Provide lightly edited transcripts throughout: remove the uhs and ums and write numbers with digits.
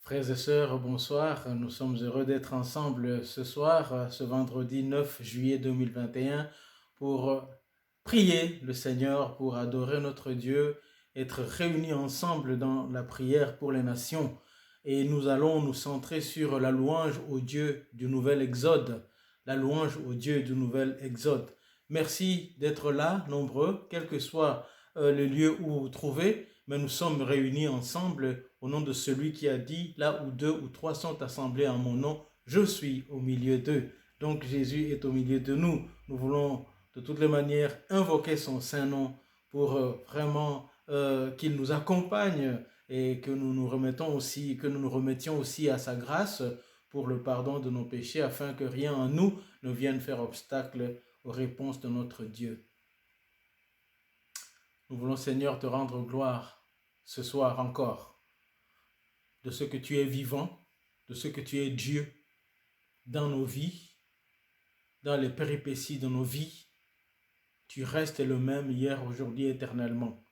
Frères et sœurs, bonsoir. Nous sommes heureux d'être ensemble ce soir, ce vendredi 9 juillet 2021, pour prier le Seigneur, pour adorer notre Dieu, être réunis ensemble dans la prière pour les nations. Et nous allons nous centrer sur la louange au Dieu du nouvel Exode. La louange au Dieu du nouvel Exode. Merci d'être là, nombreux, quel que soit le lieu où vous vous trouvez, mais nous sommes réunis ensemble au nom de celui qui a dit, là où deux ou trois sont assemblés en mon nom, je suis au milieu d'eux. Donc Jésus est au milieu de nous. Nous voulons de toutes les manières invoquer son saint nom pour vraiment qu'il nous accompagne et que nous nous remettions aussi à sa grâce pour le pardon de nos péchés afin que rien en nous ne vienne faire obstacle aux réponses de notre Dieu. Nous voulons, Seigneur, te rendre gloire ce soir encore de ce que tu es vivant, de ce que tu es Dieu dans nos vies, dans les péripéties de nos vies. Tu restes le même hier, aujourd'hui, éternellement.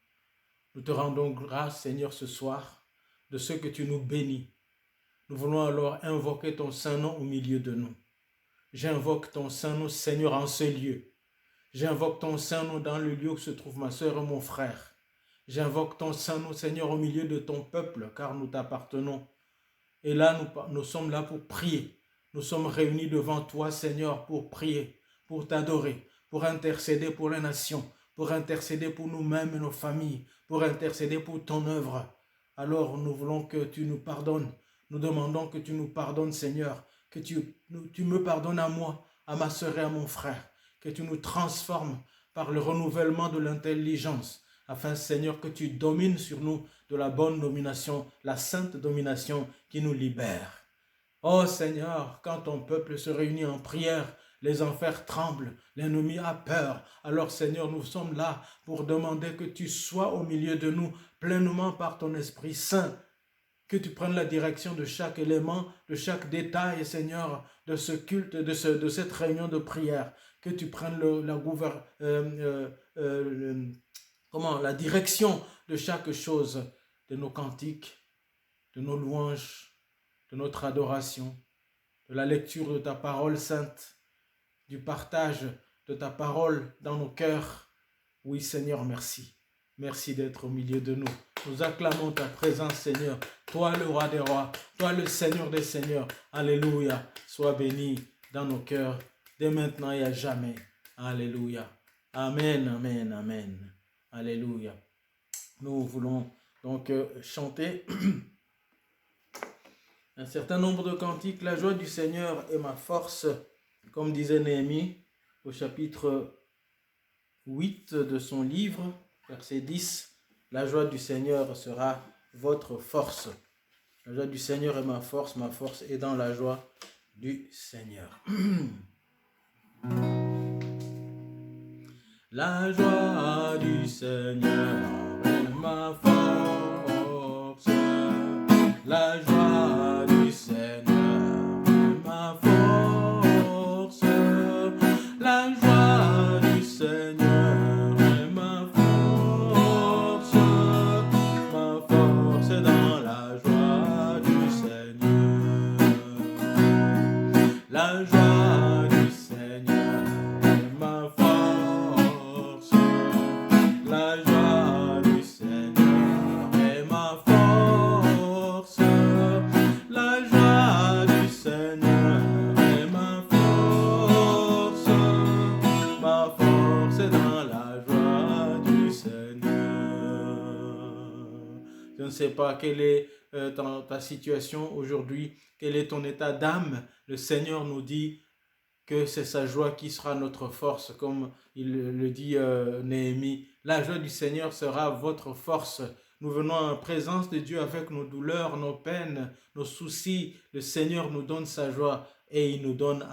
Nous te rendons grâce, Seigneur, ce soir, de ce que tu nous bénis. Nous voulons alors invoquer ton Saint-Nom au milieu de nous. J'invoque ton Saint-Nom, Seigneur, en ce lieu. J'invoque ton Saint-Nom dans le lieu où se trouve ma sœur et mon frère. J'invoque ton Saint-Nom, Seigneur, au milieu de ton peuple, car nous t'appartenons. Et là, nous sommes là pour prier. Nous sommes réunis devant toi, Seigneur, pour prier, pour t'adorer, pour intercéder pour les nations, pour intercéder pour nous-mêmes et nos familles, pour intercéder pour ton œuvre. Alors, nous voulons que tu nous pardonnes. Nous demandons que tu nous pardonnes, Seigneur, que tu me pardonnes à moi, à ma sœur et à mon frère, que tu nous transformes par le renouvellement de l'intelligence, afin, Seigneur, que tu domines sur nous de la bonne domination, la sainte domination qui nous libère. Oh Seigneur, quand ton peuple se réunit en prière, les enfers tremblent, l'ennemi a peur. Alors Seigneur, nous sommes là pour demander que tu sois au milieu de nous pleinement par ton Esprit Saint, que tu prennes la direction de chaque élément, de chaque détail, Seigneur, de ce culte, de cette réunion de prière, que tu prennes la direction de chaque chose, de nos cantiques, de nos louanges, de notre adoration, de la lecture de ta parole sainte, du partage de ta parole dans nos cœurs. Oui, Seigneur, merci. Merci d'être au milieu de nous. Nous acclamons ta présence, Seigneur. Toi, le roi des rois, toi, le Seigneur des seigneurs. Alléluia. Sois béni dans nos cœurs, dès maintenant et à jamais. Alléluia. Amen, amen, amen. Alléluia. Nous voulons donc chanter un certain nombre de cantiques. La joie du Seigneur est ma force, comme disait Néhémie au chapitre 8 de son livre, verset 10. La joie du Seigneur sera votre force. La joie du Seigneur est ma force est dans la joie du Seigneur. La joie du Seigneur est ma force. La joie du Seigneur est ma force. La joie du Seigneur est ma force. Ma force est dans la joie du Seigneur. La joie du Seigneur est ma force. La joie du Seigneur est ma force. La joie du Seigneur est ma force. Ma force est dans la joie du Seigneur. Je ne sais pas quelle est ta situation aujourd'hui, quel est ton état d'âme. Le Seigneur nous dit que c'est sa joie qui sera notre force, comme il le dit Néhémie. La joie du Seigneur sera votre force. Nous venons en présence de Dieu avec nos douleurs, nos peines, nos soucis. Le Seigneur nous donne sa joie et il nous donne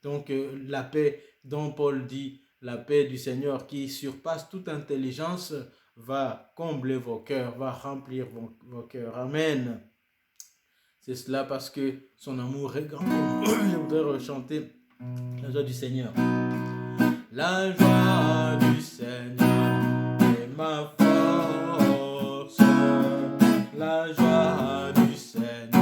donc la paix dont Paul dit, la paix du Seigneur qui surpasse toute intelligence va combler vos cœurs, va remplir vos cœurs. Amen. C'est cela parce que son amour est grand. Je voudrais rechanter la joie du Seigneur. La joie du Seigneur est ma force. La joie du Seigneur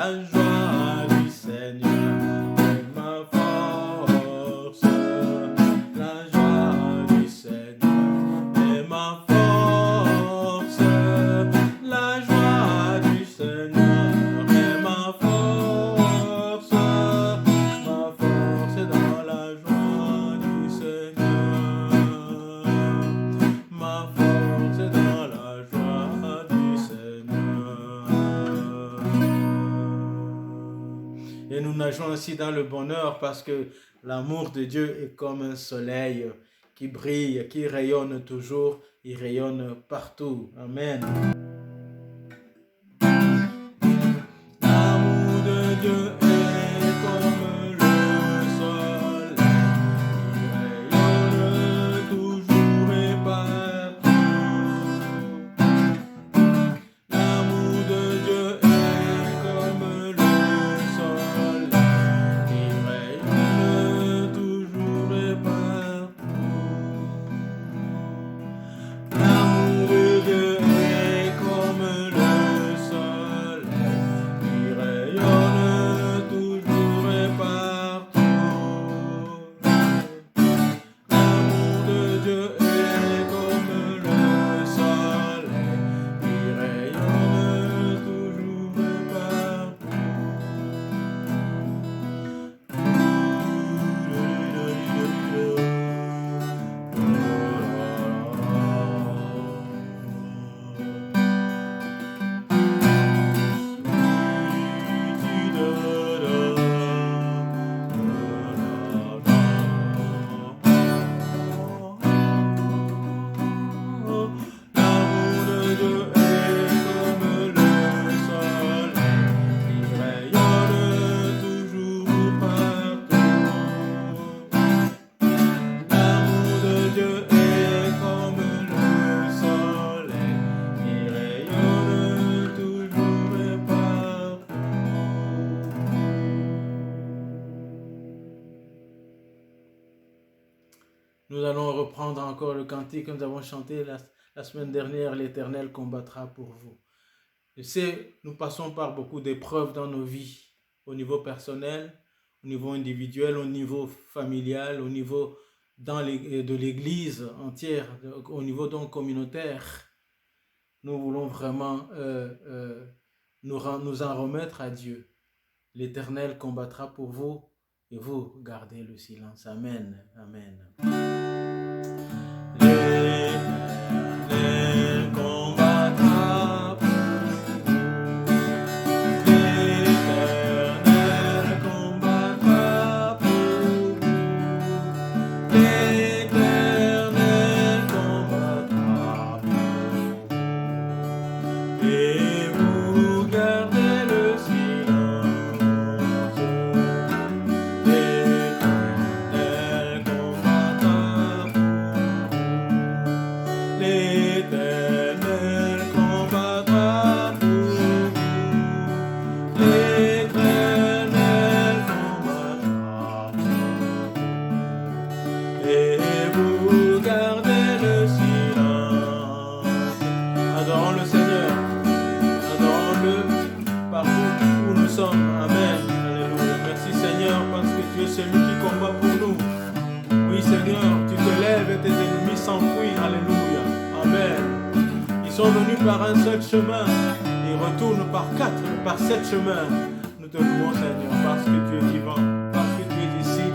La joie du Seigneur est ma force. La joie du Seigneur est ma force. La joie du Seigneur est ma force. Ma force est dans la joie du Seigneur. Ma force est dans la joie du Seigneur. Et nous nageons ainsi dans le bonheur parce que l'amour de Dieu est comme un soleil qui brille, qui rayonne toujours, il rayonne partout. Amen. L'amour de Dieu est comme le soleil, il rayonne toujours et partout. L'amour de Dieu est comme le soleil, il rayonne toujours et partout. L'amour de Dieu est comme le soleil, il rayonne toujours et partout. L'amour de Dieu est comme le soleil, il rayonne toujours et L'amour de Dieu est comme le soleil, il rayonne toujours partout. L'amour de Dieu est comme le soleil, il rayonne toujours et partout. Nous allons reprendre encore le cantique que nous avons chanté la semaine dernière, l'Éternel combattra pour vous. Je sais, nous passons par beaucoup d'épreuves dans nos vies, au niveau personnel, au niveau individuel, au niveau familial, au niveau de l'Église entière, au niveau donc communautaire. Nous voulons vraiment nous en remettre à Dieu. L'Éternel combattra pour vous et vous gardez le silence. Amen. Amen. L'Éternel combattra pour vous. L'Éternel combattra pour vous. L'Éternel combattra pour vous. Et vous gardez le silence. L'Éternel combattra pour vous. L'Éternel combattra pour vous. L'Éternel combattra pour vous. Et vous gardez le silence. Adorons le Seigneur. Adorons-le partout où nous sommes. Amen. Alléluia. Merci Seigneur parce que tu es celui qui combat pour nous. Oui Seigneur, tu te lèves et tes ennemis s'enfuient. Alléluia. Amen. Ils sont venus par un seul chemin et retournent par 7 chemins. Nous te louons Seigneur parce que tu es vivant, parce que tu es ici,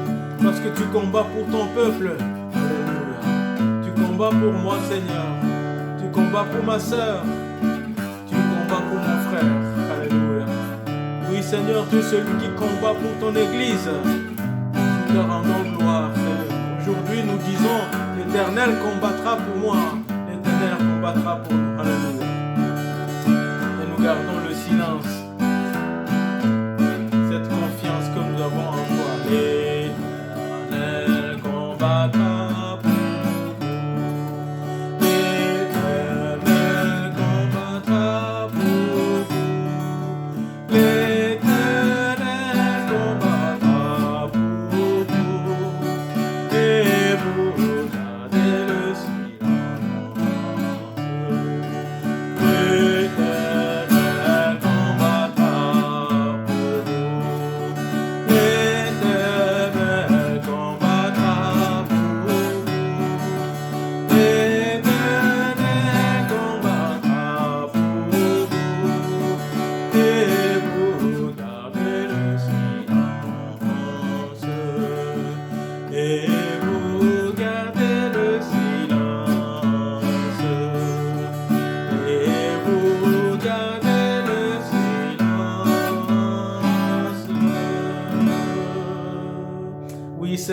parce que tu combats pour ton peuple. Alléluia. Tu combats pour moi Seigneur. Tu combats pour ma sœur. Tu combats pour mon frère. Alléluia. Oui Seigneur, tu es celui qui combat pour ton Église. Nous te rendons gloire Seigneur. Aujourd'hui nous disons, l'Éternel combattra pour moi. L'Éternel combattra pour nous. Alléluia. Et nous gardons le silence. Cette confiance que nous avons en toi. L'Éternel combattra pour vous. L'Éternel combattra pour vous. L'Éternel combattra pour vous. Et vous gardez le silence. L'Éternel combattra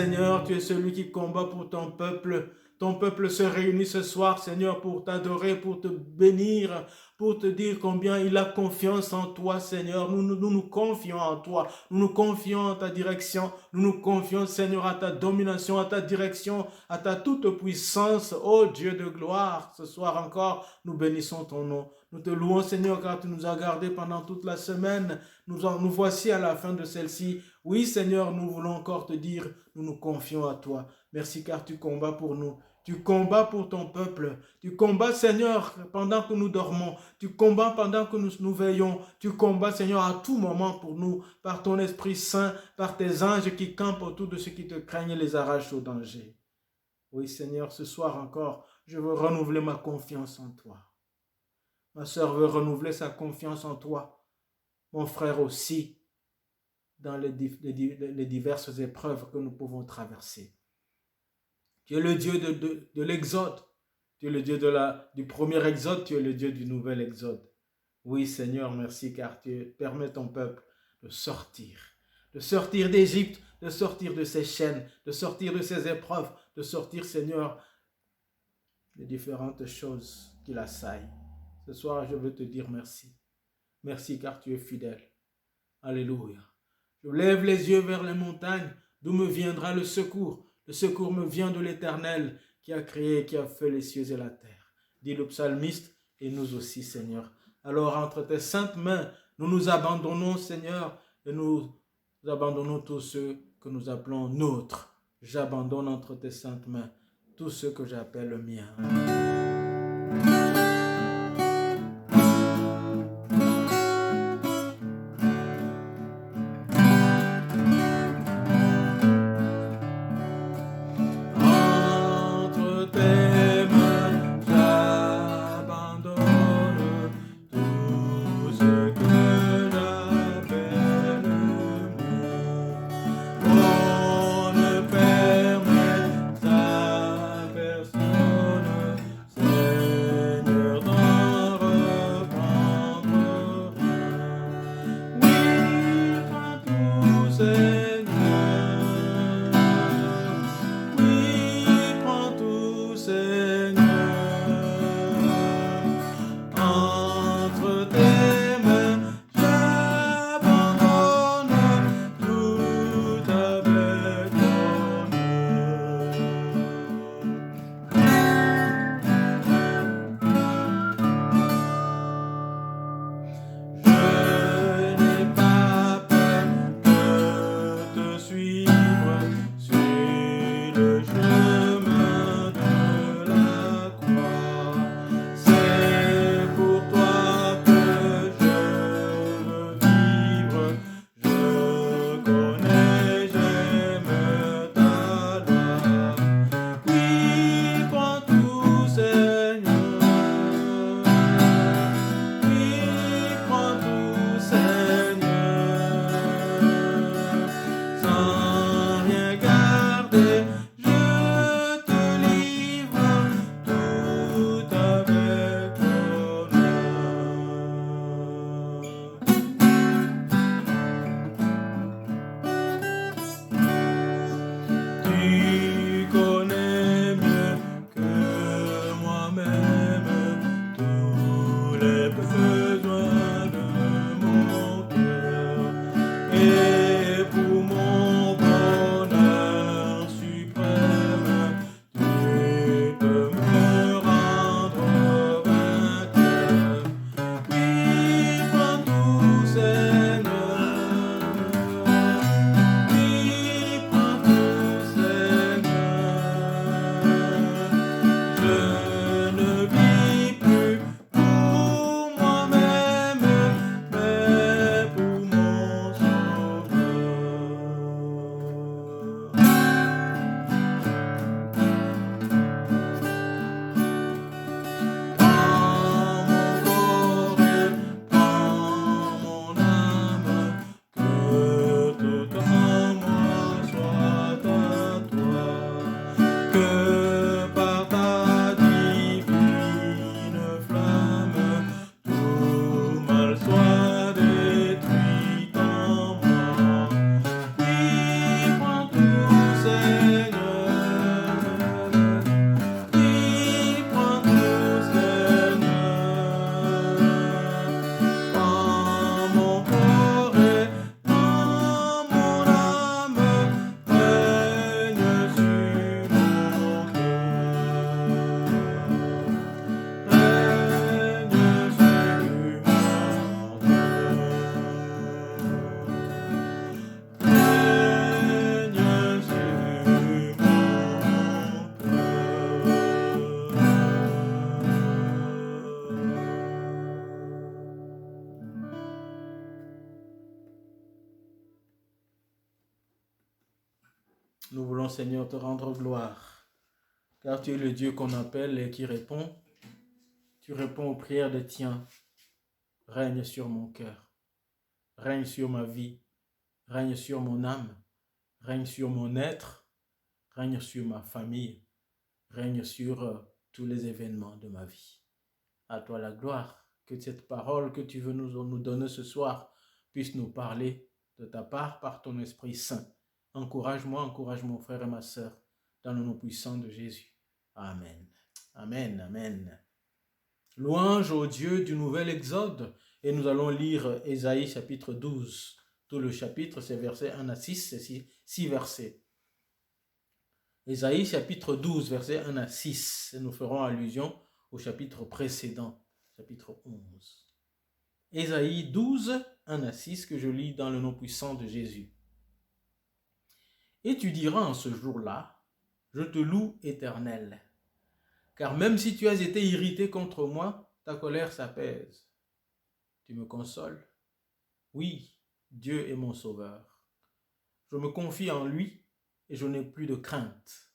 Seigneur, tu es celui qui combat pour ton peuple. Ton peuple se réunit ce soir, Seigneur, pour t'adorer, pour te bénir, pour te dire combien il a confiance en toi, Seigneur. Nous confions en toi. Nous nous confions en ta direction. Nous nous confions, Seigneur, à ta domination, à ta direction, à ta toute puissance. Ô Dieu de gloire, ce soir encore, nous bénissons ton nom. Nous te louons, Seigneur, car tu nous as gardés pendant toute la semaine. Nous voici à la fin de celle-ci. Oui, Seigneur, nous voulons encore te dire, nous nous confions à toi. Merci car tu combats pour nous. Tu combats pour ton peuple. Tu combats, Seigneur, pendant que nous dormons. Tu combats pendant que nous veillons. Tu combats, Seigneur, à tout moment pour nous, par ton Esprit Saint, par tes anges qui campent autour de ceux qui te craignent et les arrachent au danger. Oui, Seigneur, ce soir encore, je veux renouveler ma confiance en toi. Ma sœur veut renouveler sa confiance en toi. Mon frère aussi, dans les diverses épreuves que nous pouvons traverser. Tu es le Dieu de l'exode. Tu es le Dieu du premier exode. Tu es le Dieu du nouvel exode. Oui, Seigneur, merci car tu permets ton peuple de sortir d'Égypte, de sortir de ses chaînes, de sortir de ses épreuves, de sortir, Seigneur, des différentes choses qui l'assaillent. Ce soir, je veux te dire merci. Merci car tu es fidèle. Alléluia. Je lève les yeux vers les montagnes, d'où me viendra le secours. Le secours me vient de l'Éternel qui a créé, qui a fait les cieux et la terre. Dit le psalmiste, et nous aussi, Seigneur. Alors, entre tes saintes mains, nous nous abandonnons, Seigneur, et nous abandonnons tous ceux que nous appelons nôtres. J'abandonne entre tes saintes mains tous ceux que j'appelle le mien. Nous voulons, Seigneur, te rendre gloire, car tu es le Dieu qu'on appelle et qui répond. Tu réponds aux prières des tiens. Règne sur mon cœur, règne sur ma vie, règne sur mon âme, règne sur mon être, règne sur ma famille, règne sur tous les événements de ma vie. À toi la gloire, que cette parole que tu veux nous donner ce soir puisse nous parler de ta part par ton Esprit Saint. Encourage-moi, encourage mon frère et ma sœur dans le nom puissant de Jésus. Amen. Amen, amen. Louange au Dieu du nouvel Exode. Et nous allons lire Ésaïe chapitre 12. Tout le chapitre, c'est versets 1 à 6, c'est 6 versets. Ésaïe chapitre 12, versets 1 à 6. Et nous ferons allusion au chapitre précédent, chapitre 11. Ésaïe 12, 1 à 6, que je lis dans le nom puissant de Jésus. Et tu diras en ce jour-là, je te loue, Éternel, car même si tu as été irrité contre moi, ta colère s'apaise. Tu me consoles. Oui, Dieu est mon sauveur. Je me confie en lui et je n'ai plus de crainte.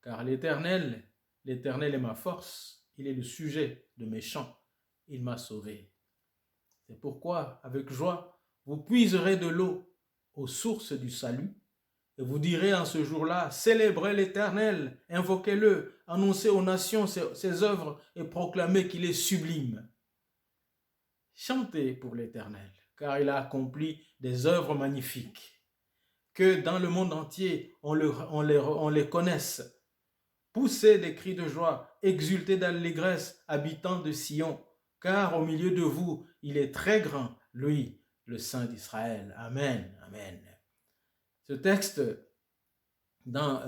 Car l'Éternel est ma force, il est le sujet de mes chants, il m'a sauvé. C'est pourquoi, avec joie, vous puiserez de l'eau aux sources du salut, et vous direz en ce jour-là, célébrez l'Éternel, invoquez-le, annoncez aux nations ses œuvres et proclamez qu'il est sublime. Chantez pour l'Éternel, car il a accompli des œuvres magnifiques. Que dans le monde entier, on les connaisse. Poussez des cris de joie, exultez d'allégresse, habitants de Sion, car au milieu de vous, il est très grand, lui, le Saint d'Israël. Amen, amen. Ce texte, dans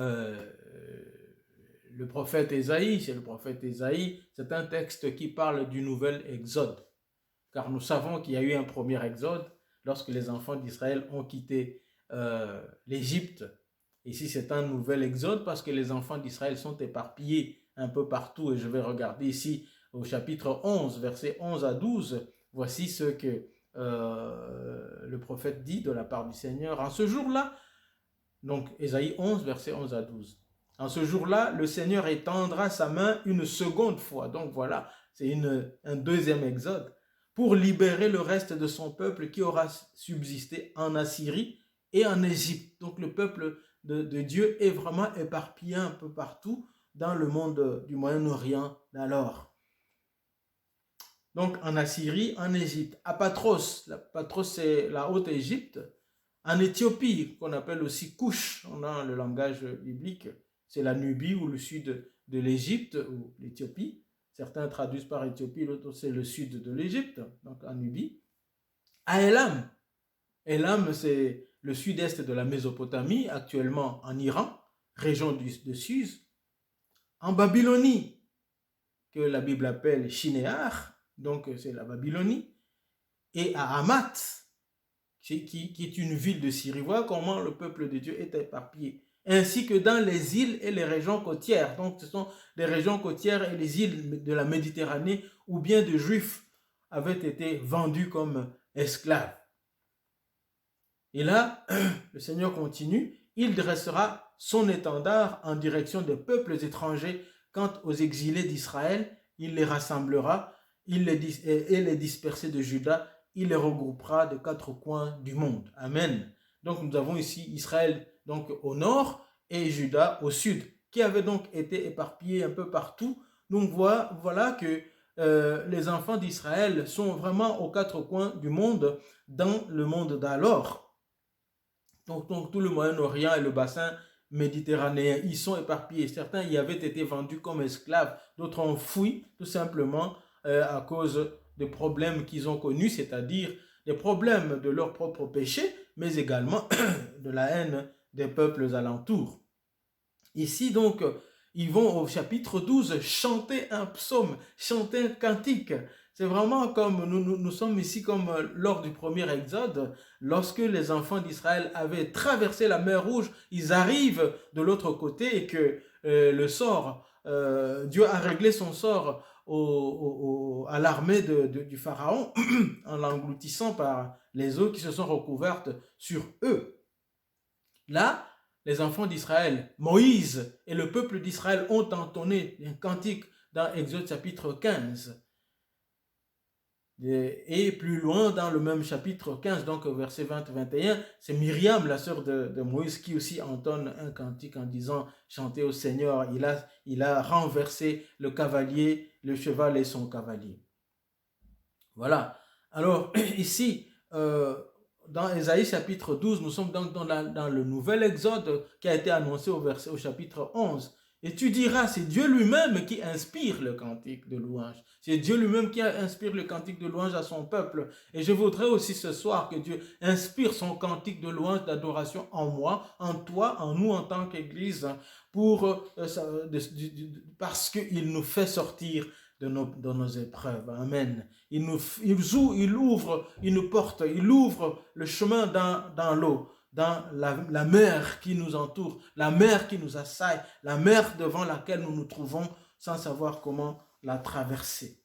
le prophète Ésaïe, c'est un texte qui parle du nouvel exode. Car nous savons qu'il y a eu un premier exode lorsque les enfants d'Israël ont quitté l'Égypte. Ici, c'est un nouvel exode parce que les enfants d'Israël sont éparpillés un peu partout. Et je vais regarder ici au chapitre 11, versets 11 à 12. Voici ce que le prophète dit de la part du Seigneur. En ce jour-là, donc Ésaïe 11, versets 11 à 12. En ce jour-là, le Seigneur étendra sa main une seconde fois. Donc voilà, c'est un deuxième exode pour libérer le reste de son peuple qui aura subsisté en Assyrie et en Égypte. Donc le peuple de Dieu est vraiment éparpillé un peu partout dans le monde du Moyen-Orient d'alors. Donc en Assyrie, en Égypte, à Patros, Patros c'est la Haute-Égypte, en Éthiopie, qu'on appelle aussi Couche, dans le langage biblique, c'est la Nubie ou le sud de l'Égypte ou l'Éthiopie. Certains traduisent par Éthiopie, l'autre c'est le sud de l'Égypte, donc en Nubie. À Élam, Élam c'est le sud-est de la Mésopotamie, actuellement en Iran, région de Suse. En Babylonie, que la Bible appelle Shinéar, donc c'est la Babylonie. Et à Hamath, qui est une ville de Syrie. Voilà comment le peuple de Dieu est éparpillé. Ainsi que dans les îles et les régions côtières. Donc ce sont les régions côtières et les îles de la Méditerranée où bien de Juifs avaient été vendus comme esclaves. Et là, le Seigneur continue, il dressera son étendard en direction des peuples étrangers. Quant aux exilés d'Israël, il les rassemblera et les dispersés de Juda, il les regroupera de 4 coins du monde. Amen. Donc nous avons ici Israël donc au nord et Juda au sud, qui avaient donc été éparpillés un peu partout. Donc voilà que les enfants d'Israël sont vraiment aux 4 coins du monde, dans le monde d'alors. Donc tout le Moyen-Orient et le bassin méditerranéen, ils sont éparpillés. Certains y avaient été vendus comme esclaves, d'autres ont fui tout simplement à cause des problèmes qu'ils ont connus, c'est-à-dire des problèmes de leur propre péché, mais également de la haine des peuples alentours. Ici donc, ils vont au chapitre 12 chanter un psaume, chanter un cantique. C'est vraiment comme nous sommes ici comme lors du premier exode, lorsque les enfants d'Israël avaient traversé la mer Rouge, ils arrivent de l'autre côté et que Dieu a réglé son sort à l'armée du Pharaon en l'engloutissant par les eaux qui se sont recouvertes sur eux. Là, les enfants d'Israël, Moïse et le peuple d'Israël ont entonné un cantique dans Exode chapitre 15. Et plus loin dans le même chapitre 15, donc verset 20-21, c'est Myriam, la sœur de Moïse, qui aussi entonne un cantique en disant « Chantez au Seigneur, il a renversé le cavalier, le cheval et son cavalier. » Voilà. Alors ici, dans Ésaïe chapitre 12, nous sommes donc dans le nouvel exode qui a été annoncé au chapitre 11. Et tu diras, c'est Dieu lui-même qui inspire le cantique de louange. C'est Dieu lui-même qui inspire le cantique de louange à son peuple. Et je voudrais aussi ce soir que Dieu inspire son cantique de louange, d'adoration en moi, en toi, en nous en tant qu'Église, parce qu'il nous fait sortir de nos épreuves. Amen. Il ouvre une porte, il ouvre le chemin dans l'eau, dans la mer qui nous entoure, la mer qui nous assaille, la mer devant laquelle nous nous trouvons sans savoir comment la traverser.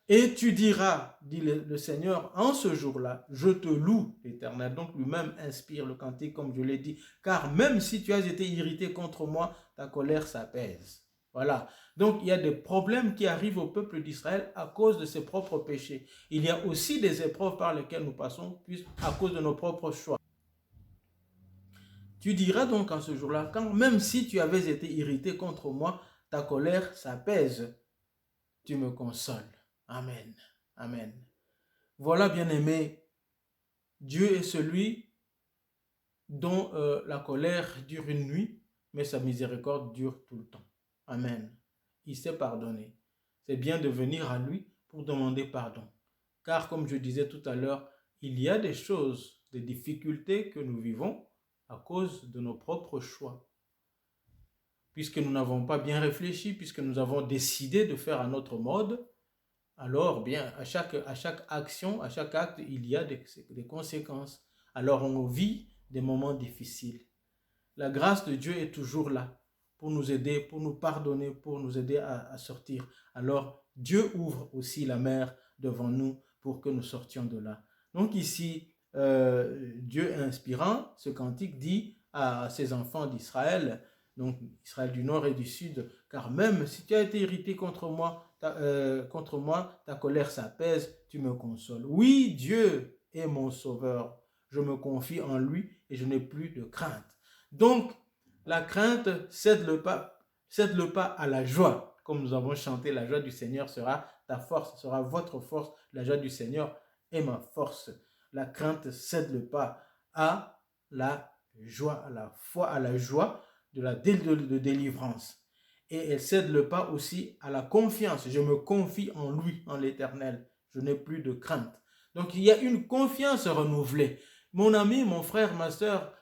Et tu diras, dit le Seigneur, en ce jour-là, je te loue, l'Éternel. Donc lui-même inspire le cantique, comme je l'ai dit, car même si tu as été irrité contre moi, ta colère s'apaise. Voilà. Donc, il y a des problèmes qui arrivent au peuple d'Israël à cause de ses propres péchés. Il y a aussi des épreuves par lesquelles nous passons à cause de nos propres choix. Tu diras donc en ce jour-là, quand même si tu avais été irrité contre moi, ta colère s'apaise. Tu me consoles. Amen. Amen. Voilà, bien-aimé, Dieu est celui dont la colère dure une nuit, mais sa miséricorde dure tout le temps. Amen. Il sait pardonner. C'est bien de venir à lui pour demander pardon. Car comme je disais tout à l'heure, il y a des choses, des difficultés que nous vivons à cause de nos propres choix. Puisque nous n'avons pas bien réfléchi, puisque nous avons décidé de faire à notre mode, alors bien, à chaque action, à chaque acte, il y a des conséquences. Alors on vit des moments difficiles. La grâce de Dieu est toujours là pour nous aider, pour nous pardonner, pour nous aider à sortir. Alors, Dieu ouvre aussi la mer devant nous pour que nous sortions de là. Donc ici, Dieu inspirant, ce cantique dit à ses enfants d'Israël, donc Israël du nord et du sud, car même si tu as été irrité contre moi, ta colère s'apaise, tu me consoles. Oui, Dieu est mon sauveur. Je me confie en lui et je n'ai plus de crainte. Donc, la crainte cède le pas à la joie. Comme nous avons chanté, la joie du Seigneur sera ta force, sera votre force. La joie du Seigneur est ma force. La crainte cède le pas à la joie, à la foi, à la joie de la délivrance. Et elle cède le pas aussi à la confiance. Je me confie en lui, en l'Éternel. Je n'ai plus de crainte. Donc, il y a une confiance renouvelée. Mon ami, mon frère, ma soeur,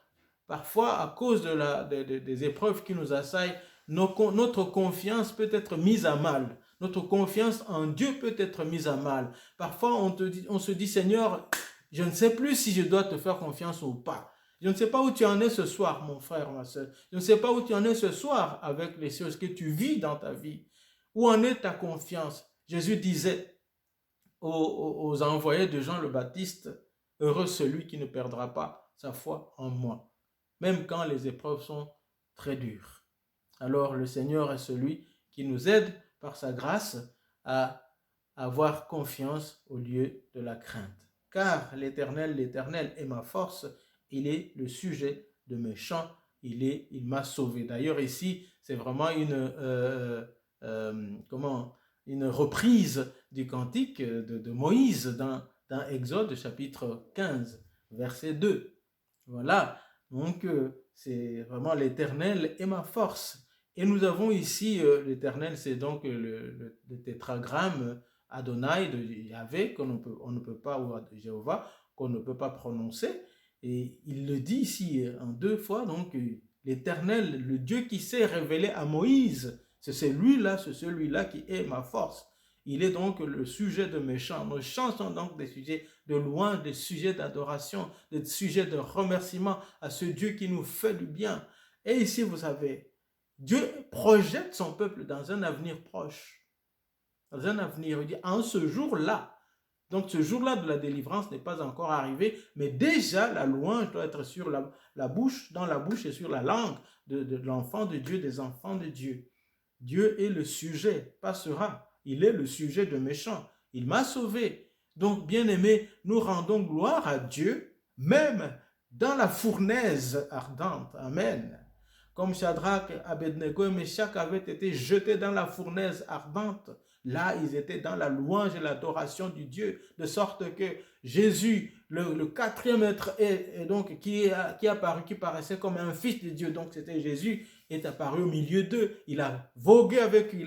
parfois, à cause des épreuves qui nous assaillent, notre confiance peut être mise à mal. Notre confiance en Dieu peut être mise à mal. Parfois, on se dit, Seigneur, je ne sais plus si je dois te faire confiance ou pas. Je ne sais pas où tu en es ce soir, mon frère, ma soeur. Je ne sais pas où tu en es ce soir avec les choses que tu vis dans ta vie. Où en est ta confiance? Jésus disait aux envoyés de Jean le Baptiste, heureux celui qui ne perdra pas sa foi en moi, même quand les épreuves sont très dures. Alors le Seigneur est celui qui nous aide par sa grâce à avoir confiance au lieu de la crainte. Car l'Éternel est ma force, il est le sujet de mes chants, il m'a sauvé. D'ailleurs ici, c'est vraiment une reprise du cantique de Moïse dans Exode chapitre 15, verset 2. Voilà, donc c'est vraiment l'Éternel est ma force. Et nous avons ici, l'Éternel, c'est donc le tétragramme Adonai de Yahvé, on ne peut pas, ou de Jéhovah, qu'on ne peut pas prononcer. Et il le dit ici en deux fois, donc l'Éternel, le Dieu qui s'est révélé à Moïse, c'est celui-là qui est ma force. Il est donc le sujet de mes chants. Nos chants sont donc des sujets de louange, des sujets d'adoration, des sujets de remerciement à ce Dieu qui nous fait du bien. Et ici, vous savez, Dieu projette son peuple dans un avenir proche. Dans un avenir, il dit, en ce jour-là. Donc ce jour-là de la délivrance n'est pas encore arrivé, mais déjà la louange doit être sur la bouche, dans la bouche et sur la langue de l'enfant de Dieu, des enfants de Dieu. Dieu est le sujet, pas sera. Il est le sujet de méchant. Il m'a sauvé. Donc, bien-aimés, nous rendons gloire à Dieu, même dans la fournaise ardente. Amen. Comme Shadrach, Abednego et Meshach avaient été jetés dans la fournaise ardente, là, ils étaient dans la louange et l'adoration du Dieu, de sorte que Jésus, le quatrième être, et donc, qui paraissait comme un fils de Dieu, donc c'était Jésus, est apparu au milieu d'eux. Il a vogué avec eux,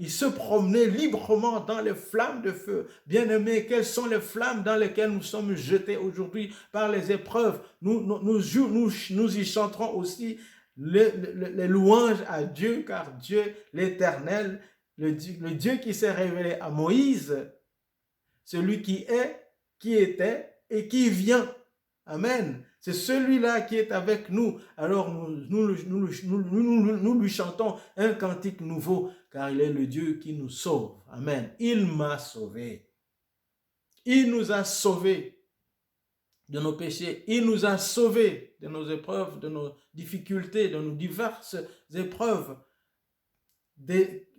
il se promenait librement dans les flammes de feu. Bien-aimés, quelles sont les flammes dans lesquelles nous sommes jetés aujourd'hui par les épreuves? Nous y chanterons aussi les louanges à Dieu, car Dieu, l'Éternel, le Dieu qui s'est révélé à Moïse, celui qui est, qui était et qui vient. Amen. C'est celui-là qui est avec nous. Alors nous lui chantons un cantique nouveau, car il est le Dieu qui nous sauve. Amen. Il m'a sauvé. Il nous a sauvés de nos péchés. Il nous a sauvés de nos épreuves, de nos difficultés, de nos diverses épreuves,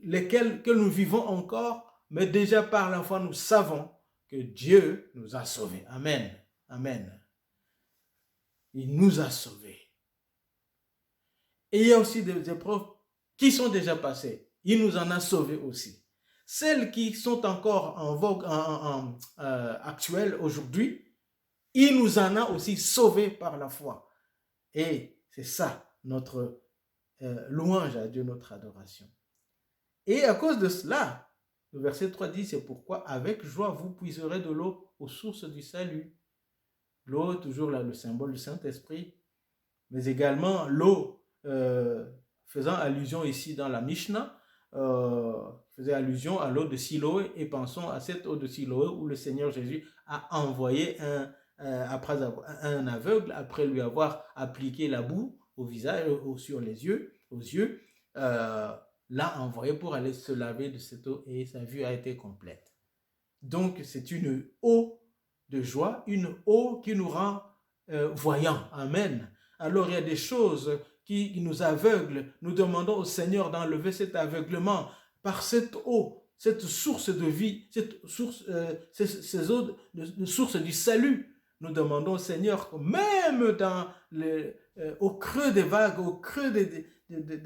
lesquelles que nous vivons encore, mais déjà par la foi, nous savons que Dieu nous a sauvés. Amen. Amen. Il nous a sauvés. Et il y a aussi des épreuves qui sont déjà passées. Il nous en a sauvés aussi. Celles qui sont encore en vogue, actuelles aujourd'hui, il nous en a aussi sauvés par la foi. Et c'est ça, notre louange à Dieu, notre adoration. Et à cause de cela, le verset 3 dit, c'est pourquoi avec joie vous puiserez de l'eau aux sources du salut. L'eau, toujours là, le symbole du Saint-Esprit, mais également l'eau, faisant allusion ici dans la Mishnah, faisait allusion à l'eau de Siloé, et pensons à cette eau de Siloé où le Seigneur Jésus a envoyé un aveugle, après lui avoir appliqué la boue au visage, sur les yeux, aux yeux, l'a envoyé pour aller se laver de cette eau, et sa vue a été complète. Donc c'est une eau de joie, une eau qui nous rend voyants. Amen. Alors il y a des choses qui nous aveuglent. Nous demandons au Seigneur d'enlever cet aveuglement par cette eau, cette source de vie, cette source, ces eaux de source du salut. Nous demandons au Seigneur que même au creux des vagues, au creux des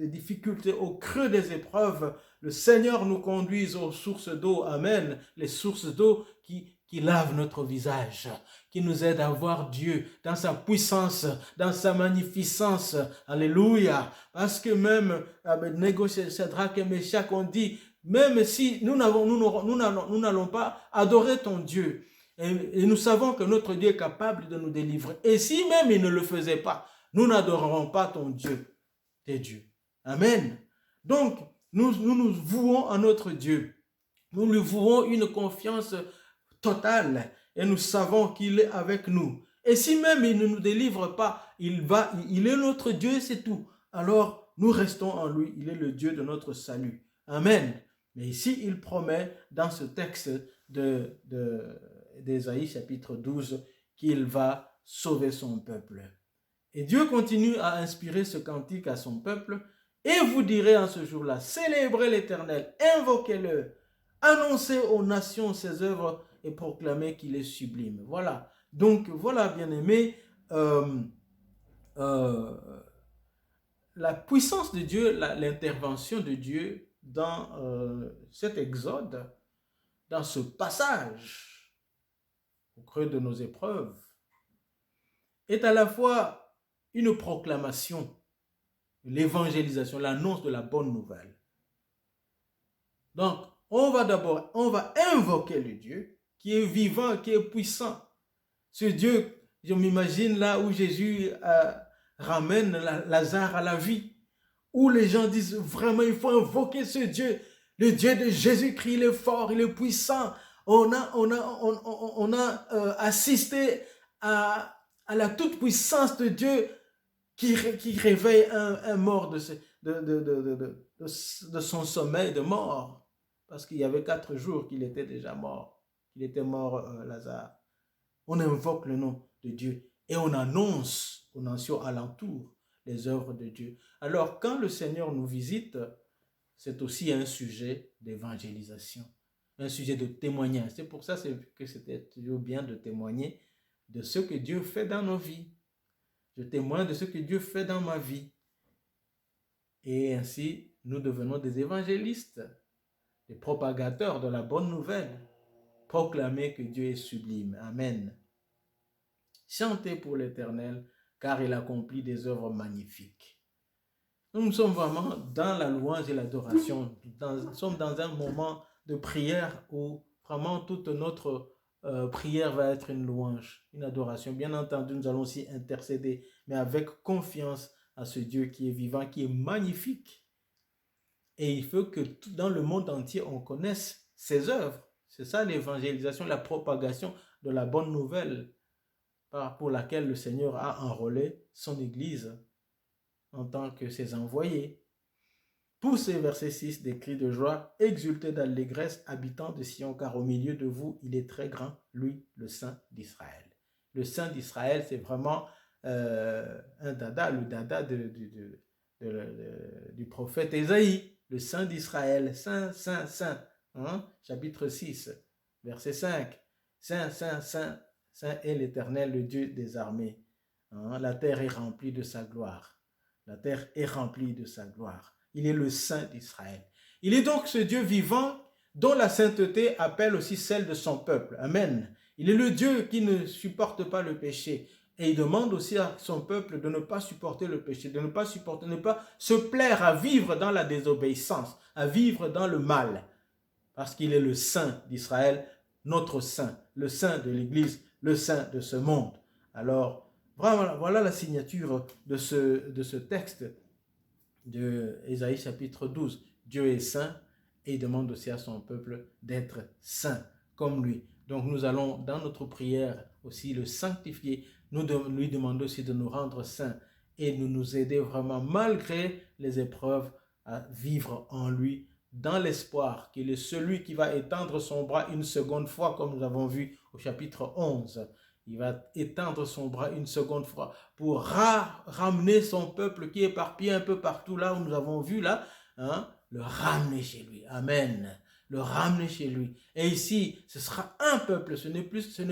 difficultés, au creux des épreuves, le Seigneur nous conduise aux sources d'eau. Amen. Les sources d'eau qui lavent notre visage, qui nous aident à voir Dieu dans sa puissance, dans sa magnificence. Alléluia. Parce que même Abednego, Shadrach et Meshach ont dit, même si nous n'allons pas adorer ton Dieu, et nous savons que notre Dieu est capable de nous délivrer. Et si même il ne le faisait pas, nous n'adorerons pas ton Dieu, tes dieux. Amen. Donc, nous vouons à notre Dieu. Nous lui vouons une confiance totale et nous savons qu'il est avec nous. Et si même il ne nous délivre pas, il est notre Dieu, c'est tout. Alors, nous restons en lui. Il est le Dieu de notre salut. Amen. Mais ici, il promet dans ce texte d'Ésaïe chapitre 12 qu'il va sauver son peuple. Et Dieu continue à inspirer ce cantique à son peuple. Et vous direz en ce jour-là, célébrez l'Éternel, invoquez-le, annoncez aux nations ses œuvres et proclamez qu'il est sublime. Voilà. Donc, voilà, bien-aimés, la puissance de Dieu, l'intervention de Dieu dans cet exode, dans ce passage au creux de nos épreuves, est à la fois une proclamation, l'évangélisation, l'annonce de la bonne nouvelle. Donc, on va invoquer le Dieu qui est vivant, qui est puissant. Ce Dieu, je m'imagine là où Jésus ramène Lazare à la vie, où les gens disent vraiment il faut invoquer ce Dieu, le Dieu de Jésus-Christ, il est fort, il est puissant. On a assisté à la toute-puissance de Dieu qui réveille un mort de son sommeil de mort, parce qu'il y avait 4 jours qu'il était déjà mort. qu'il était mort, Lazare. On invoque le nom de Dieu et on annonce aux nations alentour les œuvres de Dieu. Alors, quand le Seigneur nous visite, c'est aussi un sujet d'évangélisation, un sujet de témoignage. C'est pour ça que c'était toujours bien de témoigner de ce que Dieu fait dans nos vies. Je témoigne de ce que Dieu fait dans ma vie. Et ainsi, nous devenons des évangélistes, des propagateurs de la bonne nouvelle. Proclamer que Dieu est sublime. Amen. Chantez pour l'Éternel, car il accomplit des œuvres magnifiques. Nous sommes vraiment dans la louange et l'adoration. Nous sommes dans un moment de prière où vraiment toute notre prière va être une louange, une adoration. Bien entendu, nous allons aussi intercéder, mais avec confiance à ce Dieu qui est vivant, qui est magnifique. Et il faut que dans le monde entier, on connaisse ses œuvres. C'est ça l'évangélisation, la propagation de la bonne nouvelle pour laquelle le Seigneur a enrôlé son Église en tant que ses envoyés. Poussez, verset 6, des cris de joie, exultez d'allégresse, habitants de Sion, car au milieu de vous, il est très grand, lui, le Saint d'Israël. Le Saint d'Israël, c'est vraiment un dada, le dada du prophète Ésaïe, le Saint d'Israël, Saint, Saint, Saint, hein? Chapitre 6, verset 5, Saint, Saint, Saint, Saint est l'Éternel, le Dieu des armées. Hein? La terre est remplie de sa gloire. La terre est remplie de sa gloire. Il est le Saint d'Israël. Il est donc ce Dieu vivant dont la sainteté appelle aussi celle de son peuple. Amen. Il est le Dieu qui ne supporte pas le péché. Et il demande aussi à son peuple de ne pas supporter le péché, de ne pas se plaire à vivre dans la désobéissance, à vivre dans le mal. Parce qu'il est le Saint d'Israël, notre Saint, le Saint de l'Église, le Saint de ce monde. Alors, voilà la signature de ce texte de Ésaïe chapitre 12. Dieu est saint et il demande aussi à son peuple d'être saint comme lui. Donc nous allons dans notre prière aussi le sanctifier. Nous lui demandons aussi de nous rendre saints et de nous aider vraiment malgré les épreuves à vivre en lui dans l'espoir qu'il est celui qui va étendre son bras une seconde fois comme nous avons vu au chapitre 11. Il va étendre son bras une seconde fois pour ramener son peuple qui est éparpillé un peu partout là où nous avons vu là, hein, le ramener chez lui. Amen. Le ramener chez lui. Et ici, ce sera un peuple. Ce n'est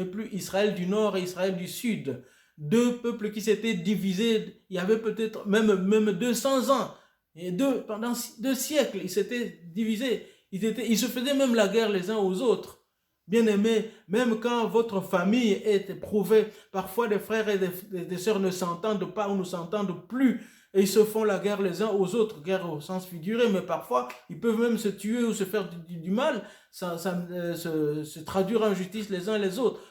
plus Israël du Nord et Israël du Sud. Deux peuples qui s'étaient divisés. Il y avait peut-être même 200 ans. Et pendant 2 siècles, ils s'étaient divisés. Ils se faisaient même la guerre les uns aux autres. Bien-aimés, même quand votre famille est éprouvée, parfois des frères et des sœurs ne s'entendent pas ou ne s'entendent plus et ils se font la guerre les uns aux autres, guerre au sens figuré, mais parfois ils peuvent même se tuer ou se faire du mal, se traduire en justice les uns les autres.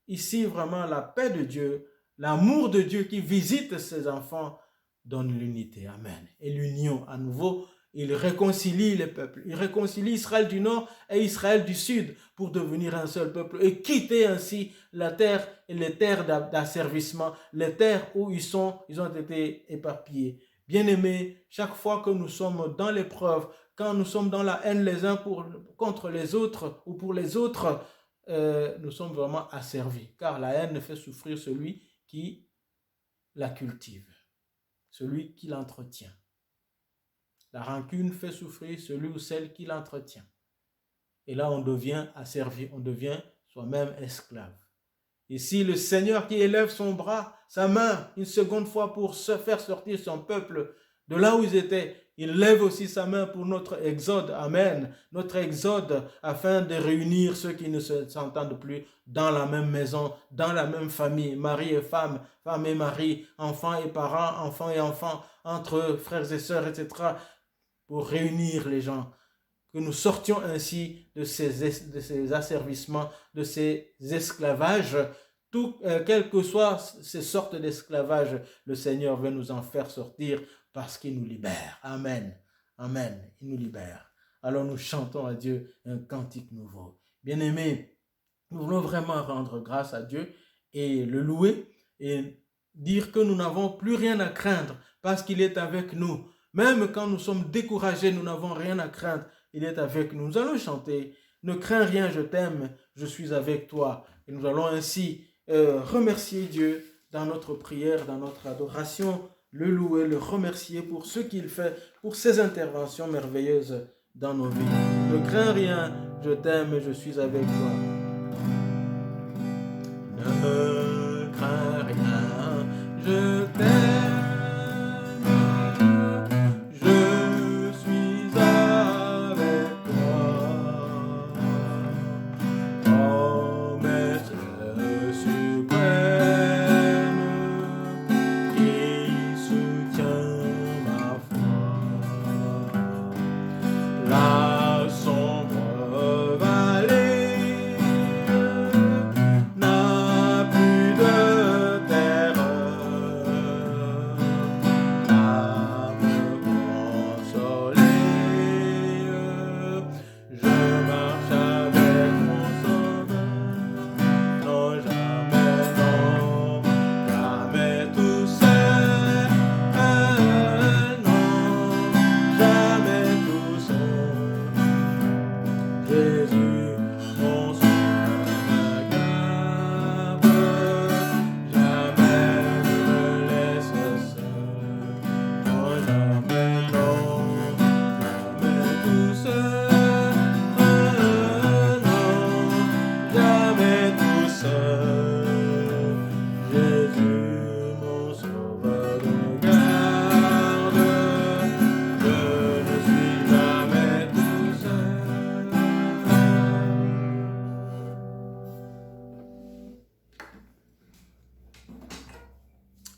Ici, vraiment, la paix de Dieu, l'amour de Dieu qui visite ses enfants donne l'unité. Amen. Et l'union à nouveau. Il réconcilie les peuples. Il réconcilie Israël du Nord et Israël du Sud pour devenir un seul peuple et quitter ainsi la terre et les terres d'asservissement, les terres où ils ont été éparpillés. Bien-aimés, chaque fois que nous sommes dans l'épreuve, quand nous sommes dans la haine les uns contre les autres ou pour les autres, nous sommes vraiment asservis. Car la haine fait souffrir celui qui la cultive, celui qui l'entretient. La rancune fait souffrir celui ou celle qui l'entretient. Et là, on devient asservi, on devient soi-même esclave. Ici, le Seigneur qui élève son bras, sa main, une seconde fois pour se faire sortir son peuple de là où ils étaient, il lève aussi sa main pour notre exode. Amen. Notre exode afin de réunir ceux qui ne s'entendent plus dans la même maison, dans la même famille, mari et femme, femme et mari, enfants et parents, enfants et enfants, entre frères et sœurs, etc., pour réunir les gens, que nous sortions ainsi de ces asservissements, de ces esclavages, quelles que soient ces sortes d'esclavages, le Seigneur veut nous en faire sortir parce qu'il nous libère. Amen. Amen. Il nous libère. Alors nous chantons à Dieu un cantique nouveau. Bien-aimés, nous voulons vraiment rendre grâce à Dieu et le louer et dire que nous n'avons plus rien à craindre parce qu'il est avec nous. Même quand nous sommes découragés, nous n'avons rien à craindre. Il est avec nous. Nous allons chanter. Ne crains rien, je t'aime, je suis avec toi. Et nous allons ainsi remercier Dieu dans notre prière, dans notre adoration, le louer, le remercier pour ce qu'il fait, pour ses interventions merveilleuses dans nos vies. Ne crains rien, je t'aime, je suis avec toi. Ne crains rien, je t'aime.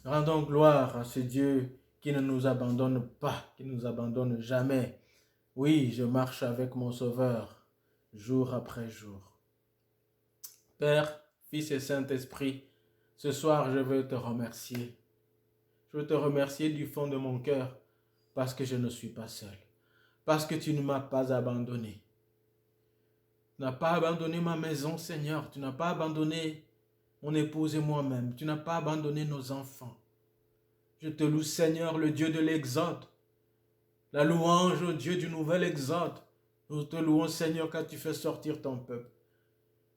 Rendons gloire à ce Dieu qui ne nous abandonne pas, qui ne nous abandonne jamais. Oui, je marche avec mon Sauveur, jour après jour. Père, Fils et Saint-Esprit, ce soir je veux te remercier. Je veux te remercier du fond de mon cœur parce que je ne suis pas seul. Parce que tu ne m'as pas abandonné. Tu n'as pas abandonné ma maison, Seigneur. Tu n'as pas abandonné mon épouse et moi-même. Tu n'as pas abandonné nos enfants. Je te loue, Seigneur, le Dieu de l'exode. La louange au Dieu du nouvel exode. Nous te louons, Seigneur, car tu fais sortir ton peuple.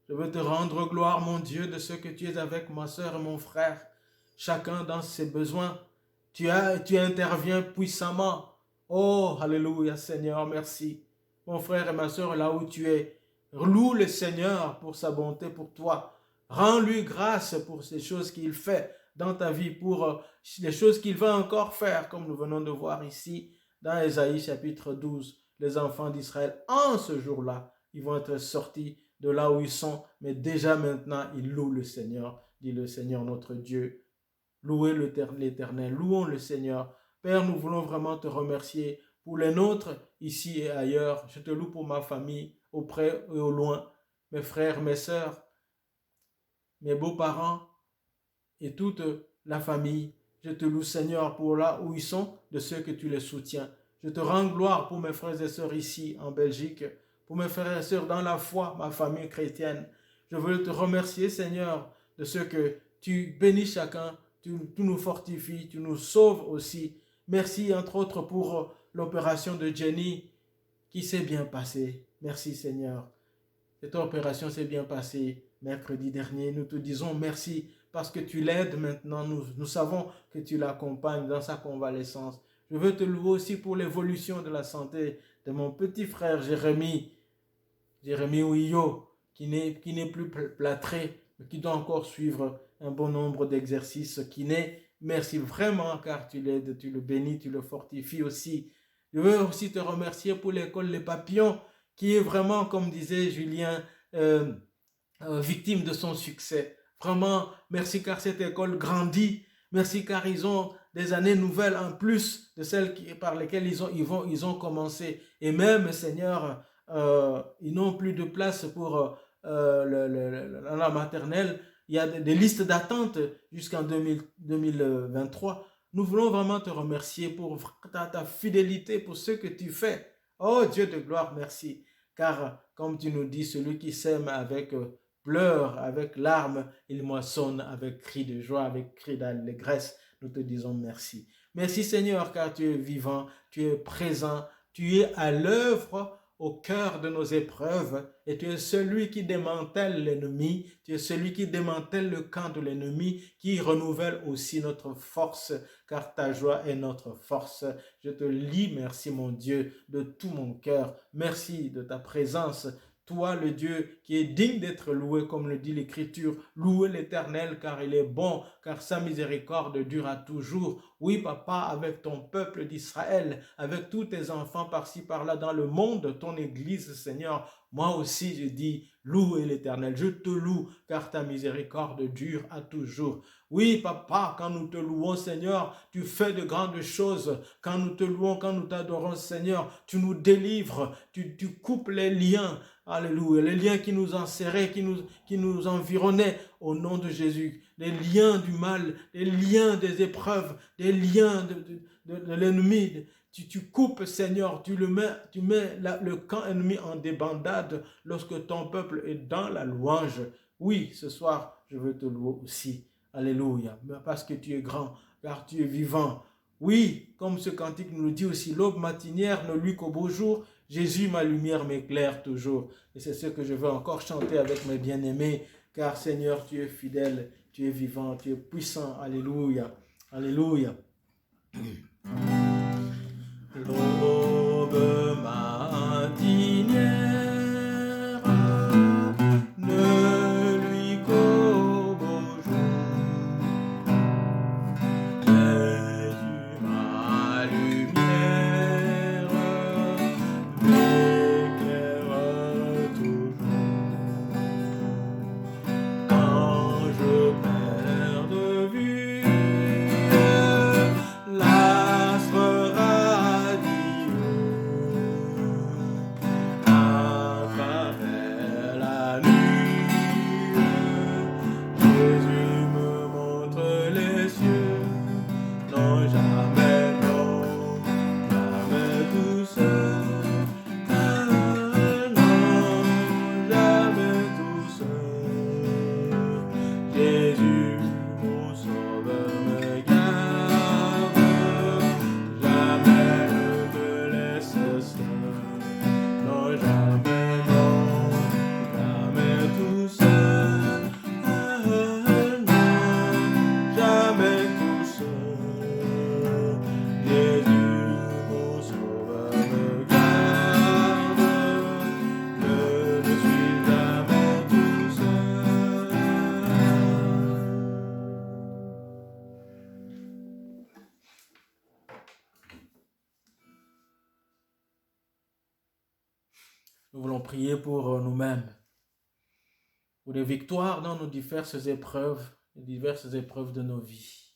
Je veux te rendre gloire, mon Dieu, de ce que tu es avec ma soeur et mon frère. Chacun dans ses besoins. Tu interviens puissamment. Oh, alléluia, Seigneur, merci. Mon frère et ma soeur, là où tu es, loue le Seigneur pour sa bonté pour toi. Rends-lui grâce pour ces choses qu'il fait dans ta vie, pour les choses qu'il va encore faire, comme nous venons de voir ici dans Ésaïe chapitre 12. Les enfants d'Israël, en ce jour-là, ils vont être sortis de là où ils sont, mais déjà maintenant, ils louent le Seigneur, dit le Seigneur notre Dieu. Louez l'Éternel, louons le Seigneur. Père, nous voulons vraiment te remercier pour les nôtres, ici et ailleurs. Je te loue pour ma famille, auprès et au loin, mes frères, mes sœurs, mes beaux-parents et toute la famille. Je te loue, Seigneur, pour là où ils sont, de ceux que tu les soutiens. Je te rends gloire pour mes frères et sœurs ici en Belgique, pour mes frères et sœurs dans la foi, ma famille chrétienne. Je veux te remercier, Seigneur, de ce que tu bénis chacun, tu nous fortifies, tu nous sauves aussi. Merci, entre autres, pour l'opération de Jenny qui s'est bien passée. Merci, Seigneur. Cette opération s'est bien passée mercredi dernier. Nous te disons merci parce que tu l'aides maintenant. Nous savons que tu l'accompagnes dans sa convalescence. Je veux te louer aussi pour l'évolution de la santé de mon petit frère Jérémie Ouillot, qui n'est plus plâtré, mais qui doit encore suivre un bon nombre d'exercices kinés. Merci vraiment car tu l'aides, tu le bénis, tu le fortifies aussi. Je veux aussi te remercier pour l'école Les Papillons, qui est vraiment, comme disait Julien, victime de son succès. Vraiment, merci car cette école grandit. Merci car ils ont des années nouvelles en plus de celles par lesquelles ils ont commencé. Et même, Seigneur, ils n'ont plus de place pour la maternelle. Il y a des listes d'attente jusqu'en 2023. Nous voulons vraiment te remercier pour ta fidélité, pour ce que tu fais. Oh Dieu de gloire, merci. Car, comme tu nous dis, celui qui sème avec pleurs, avec larmes, il moissonne avec cris de joie, avec cris d'allégresse. Nous te disons merci. Merci Seigneur, car tu es vivant, tu es présent, tu es à l'œuvre au cœur de nos épreuves et tu es celui qui démantèle l'ennemi, tu es celui qui démantèle le camp de l'ennemi, qui renouvelle aussi notre force, car ta joie est notre force. Je te lis, merci mon Dieu, de tout mon cœur. Merci de ta présence. Toi, le Dieu qui est digne d'être loué, comme le dit l'Écriture, louez l'Éternel car il est bon, car sa miséricorde dure à toujours. Oui, papa, avec ton peuple d'Israël, avec tous tes enfants par-ci, par-là dans le monde, ton Église, Seigneur, moi aussi je dis, louez l'Éternel, je te loue, car ta miséricorde dure à toujours. Oui, papa, quand nous te louons, Seigneur, tu fais de grandes choses. Quand nous te louons, quand nous t'adorons, Seigneur, tu nous délivres, tu coupes les liens, alléluia, les liens qui nous enserraient, qui nous environnaient au nom de Jésus. Les liens du mal, les liens des épreuves, les liens de l'ennemi. Tu coupes, Seigneur, tu mets le camp ennemi en débandade lorsque ton peuple est dans la louange. Oui, ce soir, je veux te louer aussi. Alléluia, parce que tu es grand, car tu es vivant. Oui, comme ce cantique nous le dit aussi, l'aube matinière ne luit qu'au beau jour, Jésus, ma lumière, m'éclaire toujours. Et c'est ce que je veux encore chanter avec mes bien-aimés, car Seigneur, tu es fidèle, tu es vivant, tu es puissant. Alléluia, alléluia. L'aube matinière ne luit qu'au beau jour. Jésus, ma lumière, m'éclaire toujours. Quand je perds de vue l'astre radieux, à travers la nuit, Jésus me montre les cieux. Non, jamais, non, jamais tout seul. Non, jamais tout seul. Jésus, mon sauveur, me garde. Jamais ne me laisse seul. Non, jamais, non, jamais tout seul. Non, jamais tout seul. Jésus, mon sauveur, me garde. Je ne suis jamais tout seul. Nous voulons prier pour nous-mêmes, pour des victoires dans nos diverses épreuves, les diverses épreuves de nos vies,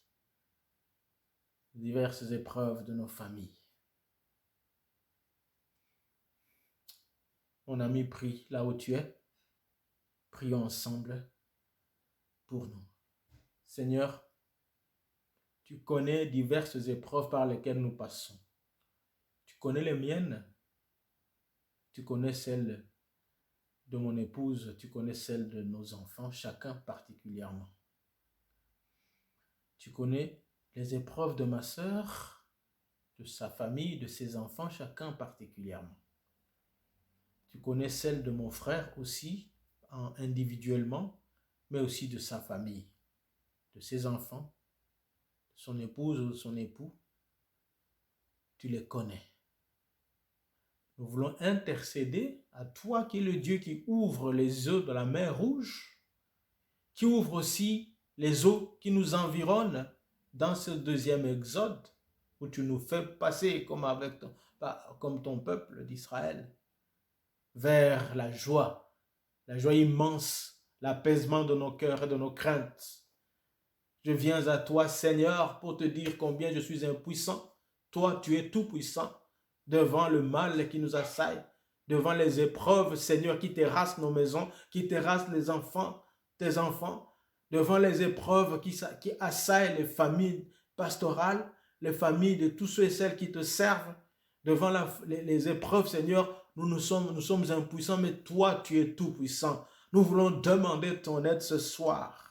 les diverses épreuves de nos familles. Mon ami, prie là où tu es. Prions ensemble pour nous. Seigneur, tu connais diverses épreuves par lesquelles nous passons. Tu connais les miennes. Tu connais celles de mon épouse. Tu connais celles de nos enfants, chacun particulièrement. Tu connais les épreuves de ma sœur, de sa famille, de ses enfants, chacun particulièrement. Tu connais celles de mon frère aussi, individuellement, mais aussi de sa famille, de ses enfants, de son épouse ou de son époux. Tu les connais. Nous voulons intercéder à toi qui es le Dieu qui ouvre les eaux de la mer Rouge, qui ouvre aussi les eaux qui nous environnent dans ce deuxième exode où tu nous fais passer comme ton peuple d'Israël vers la joie immense, l'apaisement de nos cœurs et de nos craintes. Je viens à toi, Seigneur, pour te dire combien je suis impuissant. Toi, tu es tout puissant devant le mal qui nous assaille, devant les épreuves, Seigneur, qui terrassent nos maisons, qui terrassent les enfants, tes enfants, devant les épreuves qui assaillent les familles pastorales, les familles de tous ceux et celles qui te servent, devant les épreuves, Seigneur, nous sommes impuissants, mais toi, tu es tout puissant. Nous voulons demander ton aide ce soir.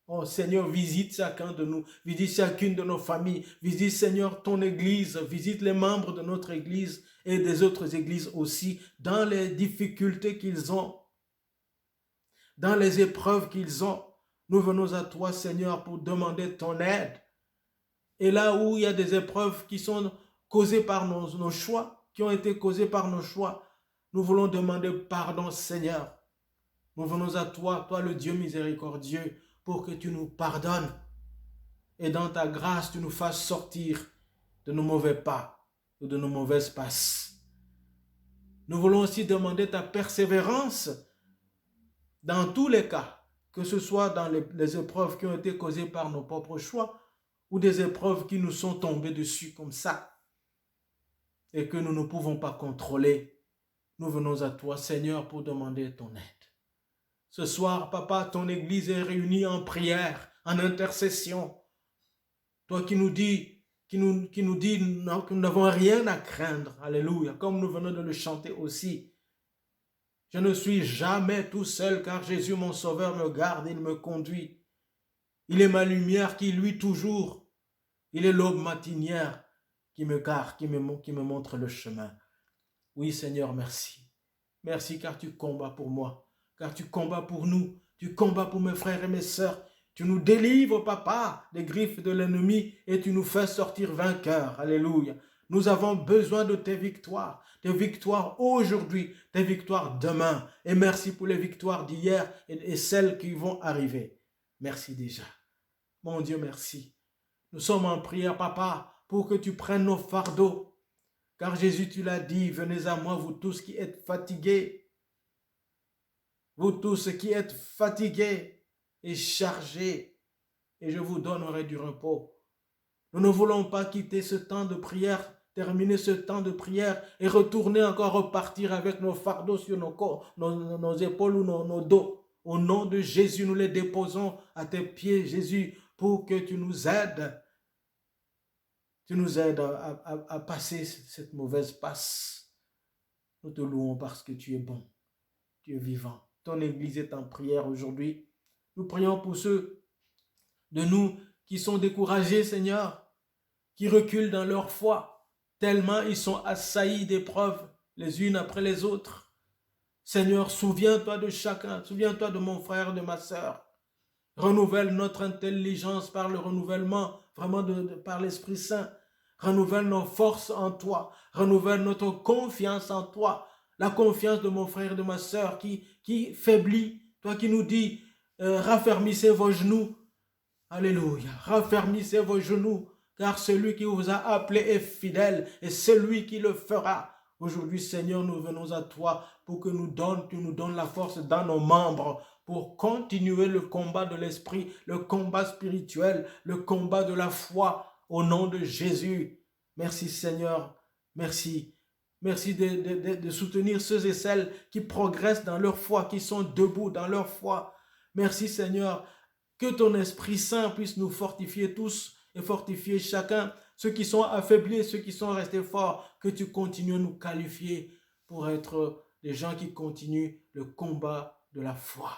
Oh Seigneur, visite chacun de nous, visite chacune de nos familles, visite Seigneur ton Église, visite les membres de notre Église et des autres églises aussi, dans les difficultés qu'ils ont, dans les épreuves qu'ils ont. Nous venons à toi, Seigneur, pour demander ton aide. Et là où il y a des épreuves qui sont causées par nos choix, qui ont été causées par nos choix, nous voulons demander pardon, Seigneur. Nous venons à toi, toi le Dieu miséricordieux, pour que tu nous pardonnes et dans ta grâce, tu nous fasses sortir de nos mauvais pas ou de nos mauvaises passes. Nous voulons aussi demander ta persévérance dans tous les cas, que ce soit dans les épreuves qui ont été causées par nos propres choix ou des épreuves qui nous sont tombées dessus comme ça et que nous ne pouvons pas contrôler. Nous venons à toi, Seigneur, pour demander ton aide. Ce soir, Papa, ton Église est réunie en prière, en intercession. Toi qui nous dis que nous n'avons rien à craindre. Alléluia. Comme nous venons de le chanter aussi. Je ne suis jamais tout seul car Jésus, mon Sauveur, me garde, il me conduit. Il est ma lumière qui luit toujours. Il est l'aube matinière qui me garde, qui me montre le chemin. Oui, Seigneur, merci. Merci car tu combats pour moi, car tu combats pour nous, tu combats pour mes frères et mes sœurs. Tu nous délivres, Papa, des griffes de l'ennemi et tu nous fais sortir vainqueurs. Alléluia. Nous avons besoin de tes victoires aujourd'hui, tes victoires demain. Et merci pour les victoires d'hier et celles qui vont arriver. Merci déjà. Mon Dieu, merci. Nous sommes en prière, Papa, pour que tu prennes nos fardeaux. Car Jésus, tu l'as dit, venez à moi, vous tous qui êtes fatigués. Vous tous qui êtes fatigués et chargés, et je vous donnerai du repos. Nous ne voulons pas quitter ce temps de prière, terminer ce temps de prière et retourner encore repartir avec nos fardeaux sur nos corps, nos épaules ou nos dos. Au nom de Jésus, nous les déposons à tes pieds, Jésus, pour que tu nous aides. Tu nous aides à passer cette mauvaise passe. Nous te louons parce que tu es bon, tu es vivant. Ton Église est en prière aujourd'hui. Nous prions pour ceux de nous qui sont découragés, Seigneur, qui reculent dans leur foi, tellement ils sont assaillis d'épreuves les unes après les autres. Seigneur, souviens-toi de chacun, souviens-toi de mon frère, de ma sœur. Renouvelle notre intelligence par le renouvellement, vraiment par l'Esprit Saint. Renouvelle nos forces en toi, renouvelle notre confiance en toi, la confiance de mon frère et de ma sœur qui faiblit. Toi qui nous dis, raffermissez vos genoux. Alléluia. Raffermissez vos genoux, car celui qui vous a appelé est fidèle et celui qui le fera. Aujourd'hui, Seigneur, nous venons à toi pour que tu nous donnes la force dans nos membres pour continuer le combat de l'esprit, le combat spirituel, le combat de la foi au nom de Jésus. Merci, Seigneur. Merci. Merci de soutenir ceux et celles qui progressent dans leur foi, qui sont debout dans leur foi. Merci Seigneur, que ton Esprit Saint puisse nous fortifier tous et fortifier chacun, ceux qui sont affaiblis, ceux qui sont restés forts, que tu continues à nous qualifier pour être des gens qui continuent le combat de la foi.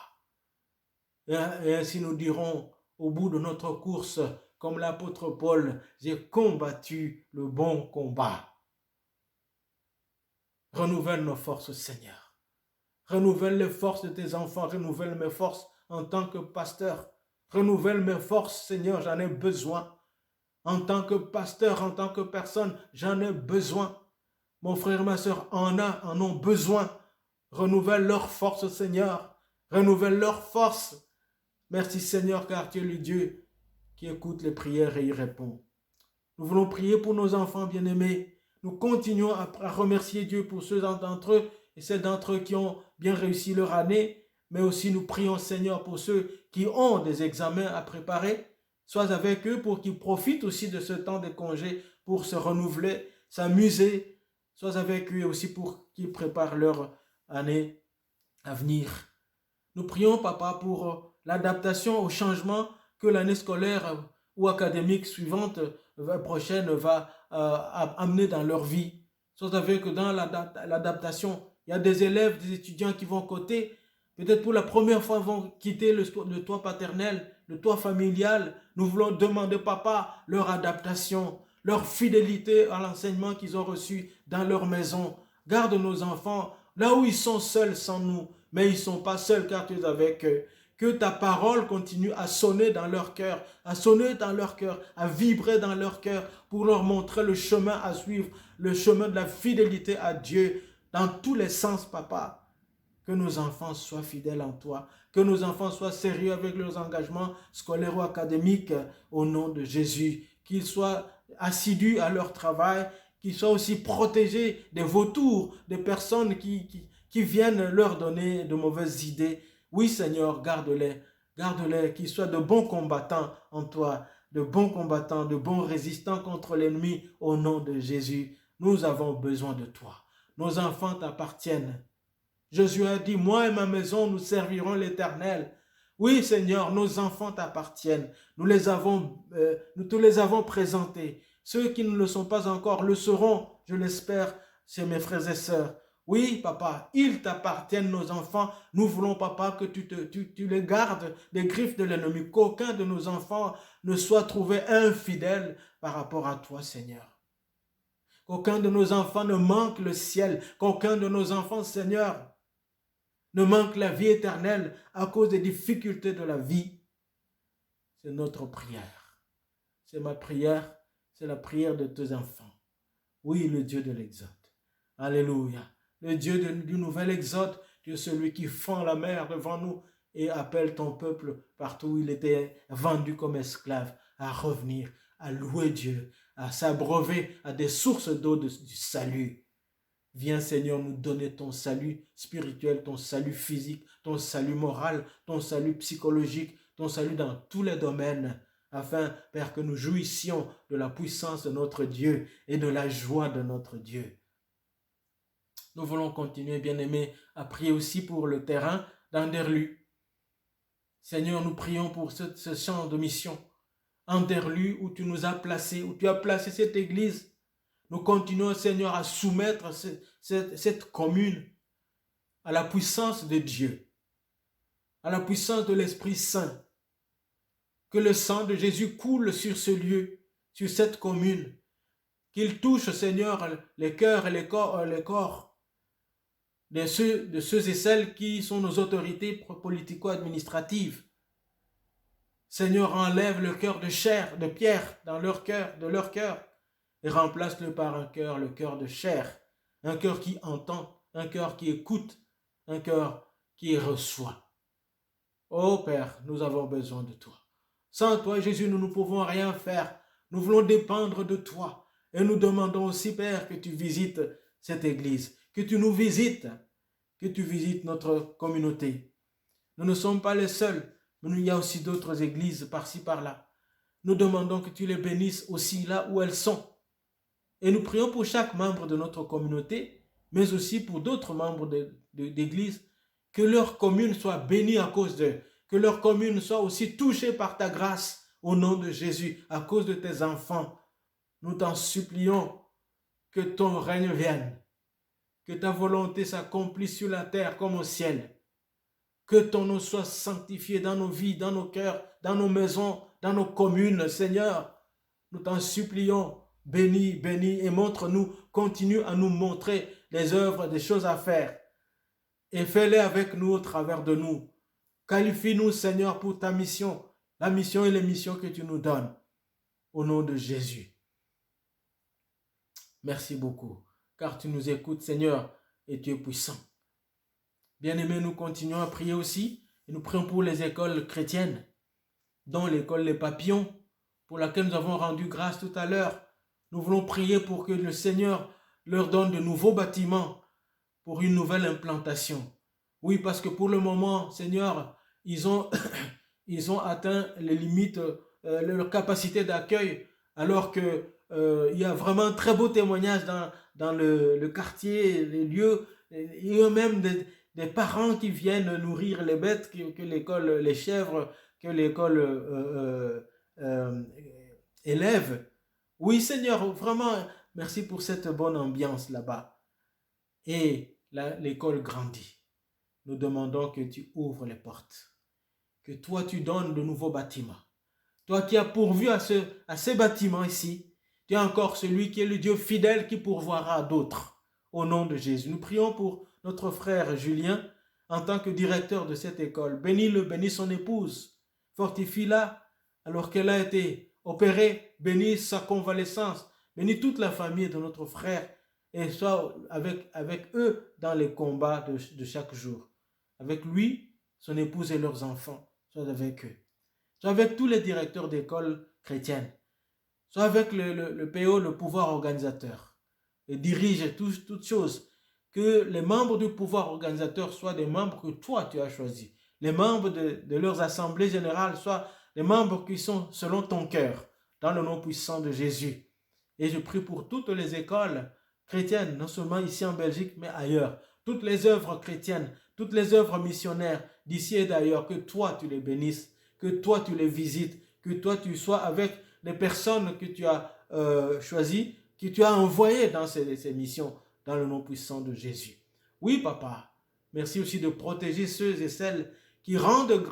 Et ainsi nous dirons au bout de notre course, comme l'apôtre Paul, j'ai combattu le bon combat. Renouvelle nos forces, Seigneur. Renouvelle les forces de tes enfants, renouvelle mes forces en tant que pasteur. Renouvelle mes forces, Seigneur, j'en ai besoin. En tant que pasteur, en tant que personne, j'en ai besoin. Mon frère et ma soeur en ont besoin. Renouvelle leurs forces, Seigneur. Renouvelle leurs forces. Merci, Seigneur, car tu es le Dieu qui écoute les prières et y répond. Nous voulons prier pour nos enfants bien-aimés. Nous continuons à remercier Dieu pour ceux d'entre eux et celles d'entre eux qui ont bien réussi leur année. Mais aussi nous prions, Seigneur, pour ceux qui ont des examens à préparer. Sois avec eux pour qu'ils profitent aussi de ce temps de congé pour se renouveler, s'amuser. Sois avec eux aussi pour qu'ils préparent leur année à venir. Nous prions, Papa, pour l'adaptation au changement que l'année scolaire ou académique suivante, prochaine, va amener dans leur vie. Sois avec eux dans l'adaptation. Il y a des élèves, des étudiants qui vont côté, peut-être pour la première fois vont quitter le toit paternel, le toit familial. Nous voulons demander, Papa, leur adaptation, leur fidélité à l'enseignement qu'ils ont reçu dans leur maison. Garde nos enfants là où ils sont seuls sans nous, mais ils ne sont pas seuls car tu es avec eux. Que ta parole continue à sonner dans leur cœur, à sonner dans leur cœur, à vibrer dans leur cœur pour leur montrer le chemin à suivre, le chemin de la fidélité à Dieu dans tous les sens, papa. Que nos enfants soient fidèles en toi, que nos enfants soient sérieux avec leurs engagements scolaires ou académiques au nom de Jésus, qu'ils soient assidus à leur travail, qu'ils soient aussi protégés des vautours, des personnes qui viennent leur donner de mauvaises idées. Oui, Seigneur, garde-les, qu'ils soient de bons combattants en toi, de bons combattants, de bons résistants contre l'ennemi au nom de Jésus. Nous avons besoin de toi. Nos enfants t'appartiennent. Josué a dit, moi et ma maison, nous servirons l'Éternel. Oui, Seigneur, nos enfants t'appartiennent. Nous te les avons présentés. Ceux qui ne le sont pas encore le seront, je l'espère, chez mes frères et sœurs. Oui, papa, ils t'appartiennent, nos enfants. Nous voulons, papa, que tu les gardes des griffes de l'ennemi. Qu'aucun de nos enfants ne soit trouvé infidèle par rapport à toi, Seigneur. Qu'aucun de nos enfants ne manque le ciel. Qu'aucun de nos enfants, Seigneur, ne manque la vie éternelle à cause des difficultés de la vie. C'est notre prière. C'est ma prière. C'est la prière de tes enfants. Oui, le Dieu de l'Exode. Alléluia. Le Dieu du nouvel Exode, tu es celui qui fend la mer devant nous et appelle ton peuple partout où il était vendu comme esclave à revenir, à louer Dieu, à s'abreuver à des sources d'eau du salut. Viens, Seigneur, nous donner ton salut spirituel, ton salut physique, ton salut moral, ton salut psychologique, ton salut dans tous les domaines, afin, Père, que nous jouissions de la puissance de notre Dieu et de la joie de notre Dieu. Nous voulons continuer, bien-aimés, à prier aussi pour le terrain d'Anderlu. Seigneur, nous prions pour ce champ de mission, Anderlu, où tu nous as placés, où tu as placé cette église. Nous continuons, Seigneur, à soumettre cette commune à la puissance de Dieu, à la puissance de l'Esprit Saint. Que le sang de Jésus coule sur ce lieu, sur cette commune. Qu'il touche, Seigneur, les cœurs et les corps de ceux et celles qui sont nos autorités politico-administratives. Seigneur, enlève le cœur de chair, de pierre, de leur cœur, et remplace-le par un cœur, le cœur de chair, un cœur qui entend, un cœur qui écoute, un cœur qui reçoit. Oh Père, nous avons besoin de toi. Sans toi, Jésus, nous ne pouvons rien faire. Nous voulons dépendre de toi. Et nous demandons aussi, Père, que tu visites cette église, que tu nous visites, que tu visites notre communauté. Nous ne sommes pas les seuls, mais il y a aussi d'autres églises par-ci, par-là. Nous demandons que tu les bénisses aussi là où elles sont. Et nous prions pour chaque membre de notre communauté, mais aussi pour d'autres membres d'église, que leur commune soit bénie à cause d'eux, que leur commune soit aussi touchée par ta grâce au nom de Jésus, à cause de tes enfants. Nous t'en supplions que ton règne vienne, que ta volonté s'accomplisse sur la terre comme au ciel, que ton nom soit sanctifié dans nos vies, dans nos cœurs, dans nos maisons, dans nos communes, Seigneur. Nous t'en supplions, bénis, bénis et montre-nous, continue à nous montrer les œuvres, des choses à faire et fais-les avec nous au travers de nous. Qualifie-nous, Seigneur, pour ta mission, la mission et les missions que tu nous donnes. Au nom de Jésus. Merci beaucoup, car tu nous écoutes, Seigneur, et tu es puissant. Bien-aimés, nous continuons à prier aussi, et nous prions pour les écoles chrétiennes, dont l'école Les Papillons, pour laquelle nous avons rendu grâce tout à l'heure. Nous voulons prier pour que le Seigneur leur donne de nouveaux bâtiments pour une nouvelle implantation. Oui, parce que pour le moment, Seigneur, ils ont atteint les limites, leur capacité d'accueil, alors que il y a vraiment un très beau témoignage dans le quartier, les lieux. Il y a même des parents qui viennent nourrir les bêtes que l'école, les chèvres, que l'école élève. Oui, Seigneur, vraiment, merci pour cette bonne ambiance là-bas. Et l'école grandit. Nous demandons que tu ouvres les portes, que toi tu donnes de nouveaux bâtiments. Toi qui as pourvu à ces bâtiments ici, Tu es encore celui qui est le Dieu fidèle qui pourvoira à d'autres. Au nom de Jésus. Nous prions pour notre frère Julien en tant que directeur de cette école. Bénis-le, bénis son épouse. Fortifie-la alors qu'elle a été opérée. Bénis sa convalescence. Bénis toute la famille de notre frère et sois avec eux dans les combats de chaque jour. Avec lui, son épouse et leurs enfants. Sois avec eux. Sois avec tous les directeurs d'écoles chrétiennes. Sois avec le PO, le pouvoir organisateur. Et dirige toutes choses. Que les membres du pouvoir organisateur soient des membres que toi tu as choisis. Les membres de leurs assemblées générales soient les membres qui sont selon ton cœur, dans le nom puissant de Jésus. Et je prie pour toutes les écoles chrétiennes, non seulement ici en Belgique, mais ailleurs. Toutes les œuvres chrétiennes, toutes les œuvres missionnaires d'ici et d'ailleurs, que toi tu les bénisses, que toi tu les visites, que toi tu sois avec les personnes que tu as choisies, que tu as envoyées dans ces missions, dans le nom puissant de Jésus. Oui, papa, merci aussi de protéger ceux et celles qui rendent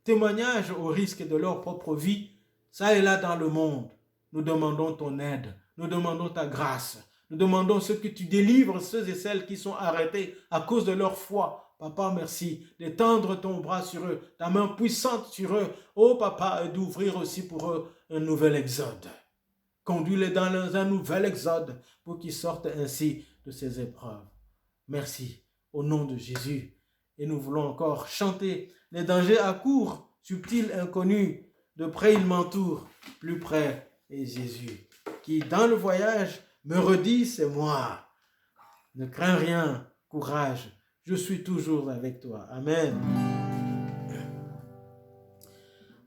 témoignage au risque de leur propre vie, ça et là dans le monde. Nous demandons ton aide, nous demandons ta grâce, nous demandons ce que tu délivres ceux et celles qui sont arrêtés à cause de leur foi. Papa, merci d'étendre ton bras sur eux, ta main puissante sur eux. Oh papa, et d'ouvrir aussi pour eux un nouvel exode. Conduis-les dans un nouvel exode pour qu'ils sortent ainsi de ces épreuves. Merci au nom de Jésus. Et nous voulons encore chanter les dangers à court, subtils, inconnus. De près il m'entoure, plus près est Jésus, qui dans le voyage me redit c'est moi. Ne crains rien, courage, je suis toujours avec toi. Amen.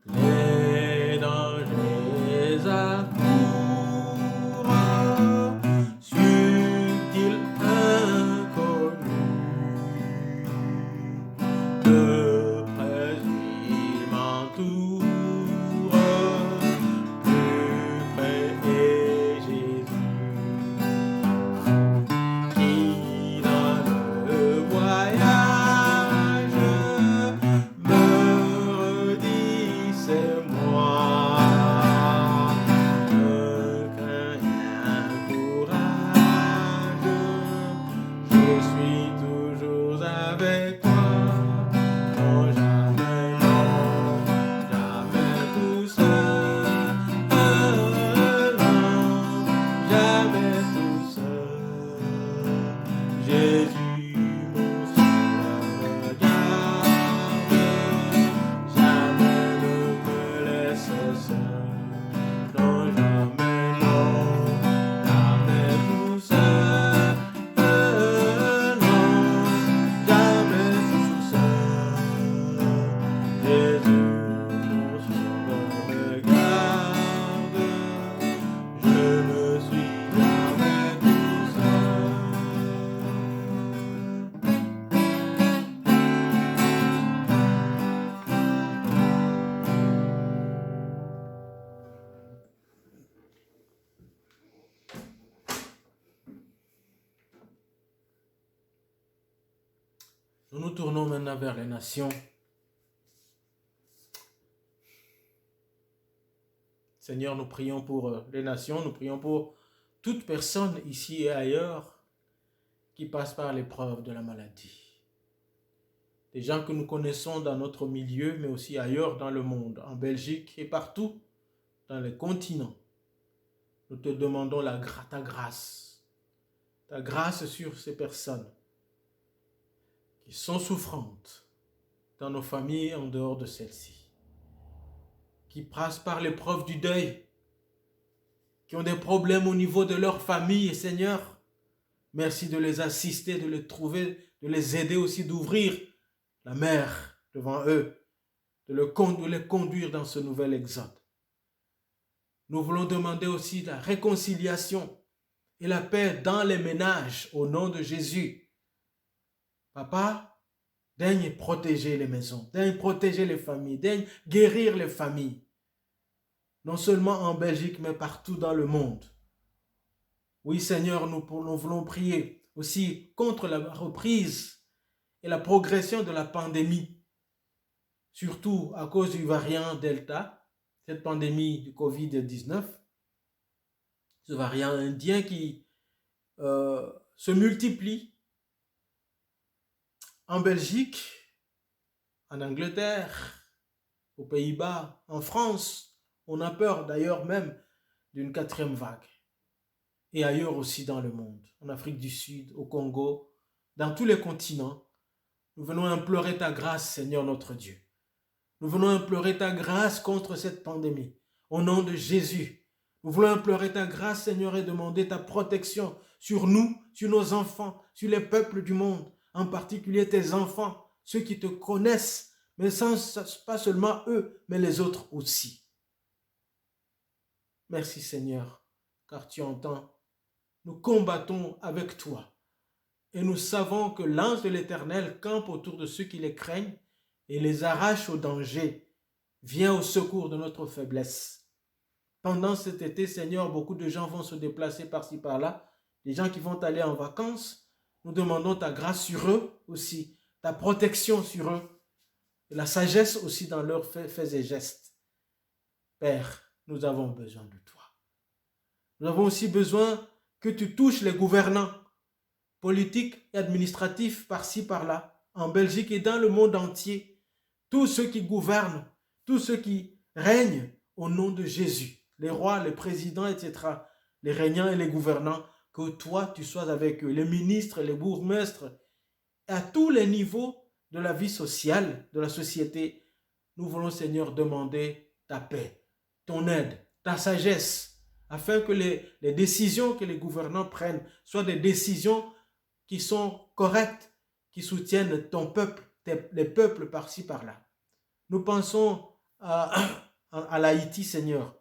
Les dangers à court, subtils, inconnus. De près il m'entoure, plus près est Jésus, qui dans le voyage me redit c'est moi. Ne crains rien, courage, je suis toujours avec toi. Non, jamais, non, jamais tout seul. Non, jamais tout seul. Jésus, mon sauveur, garde, jamais ne me laisse seul. Non, jamais, non, jamais tout seul. Non, jamais tout seul. Jésus, mon sauveur, me garde, je ne suis jamais tout seul. Nous nous tournons maintenant vers les nations. Seigneur, nous prions pour les nations, nous prions pour toute personne ici et ailleurs qui passe par l'épreuve de la maladie. Des gens que nous connaissons dans notre milieu, mais aussi ailleurs dans le monde, en Belgique et partout dans les continents. Nous te demandons ta grâce sur ces personnes qui sont souffrantes dans nos familles et en dehors de celles-ci, qui passent par l'épreuve du deuil, qui ont des problèmes au niveau de leur famille. Et Seigneur, merci de les assister, de les trouver, de les aider aussi, d'ouvrir la mer devant eux, de les conduire dans ce nouvel exode. Nous voulons demander aussi la réconciliation et la paix dans les ménages au nom de Jésus. Papa, daigne protéger les maisons, daigne protéger les familles, daigne guérir les familles. Non seulement en Belgique, mais partout dans le monde. Oui, Seigneur, nous voulons prier aussi contre la reprise et la progression de la pandémie, surtout à cause du variant Delta, cette pandémie du Covid-19. ce variant indien qui se multiplie en Belgique, en Angleterre, aux Pays-Bas, en France. On a peur d'ailleurs même d'une 4e vague. Et ailleurs aussi dans le monde, en Afrique du Sud, au Congo, dans tous les continents. Nous venons implorer ta grâce, Seigneur notre Dieu. Nous venons implorer ta grâce contre cette pandémie. Au nom de Jésus, nous voulons implorer ta grâce, Seigneur, et demander ta protection sur nous, sur nos enfants, sur les peuples du monde, en particulier tes enfants, ceux qui te connaissent, mais pas seulement eux, mais les autres aussi. Merci, Seigneur, car tu entends. Nous combattons avec toi. Et nous savons que l'ange de l'Éternel campe autour de ceux qui les craignent et les arrache au danger, vient au secours de notre faiblesse. Pendant cet été, Seigneur, beaucoup de gens vont se déplacer par-ci par-là, des gens qui vont aller en vacances. Nous demandons ta grâce sur eux aussi, ta protection sur eux, et la sagesse aussi dans leurs faits et gestes. Père, nous avons besoin de toi. Nous avons aussi besoin que tu touches les gouvernants politiques et administratifs par-ci par-là, en Belgique et dans le monde entier, tous ceux qui gouvernent, tous ceux qui règnent au nom de Jésus, les rois, les présidents, etc., les régnants et les gouvernants, que toi tu sois avec eux, les ministres, les bourgmestres, à tous les niveaux de la vie sociale, de la société. Nous voulons, Seigneur, demander ta paix, ton aide, ta sagesse, afin que les décisions que les gouvernants prennent soient des décisions qui sont correctes, qui soutiennent ton peuple, les peuples par-ci, par-là. Nous pensons à l'Haïti, Seigneur.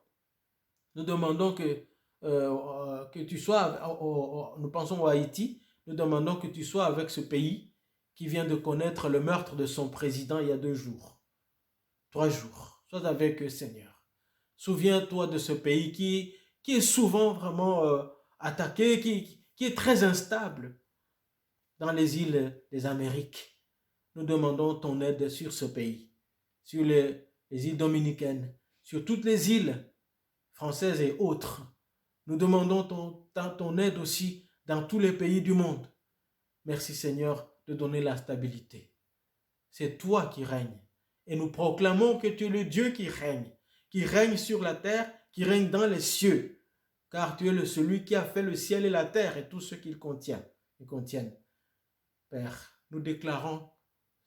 Nous demandons que tu sois, nous pensons au Haïti, nous demandons que tu sois avec ce pays qui vient de connaître le meurtre de son président il y a 2 jours, 3 jours. Sois avec eux, Seigneur. Souviens-toi de ce pays qui est souvent vraiment attaqué, qui est très instable dans les îles des Amériques. Nous demandons ton aide sur ce pays, sur les îles dominicaines, sur toutes les îles françaises et autres. Nous demandons ton aide aussi dans tous les pays du monde. Merci Seigneur de donner la stabilité. C'est toi qui règnes. Et nous proclamons que tu es le Dieu qui règne sur la terre, qui règne dans les cieux. Car tu es celui qui a fait le ciel et la terre et tout ce qu'ils contiennent. Père, nous déclarons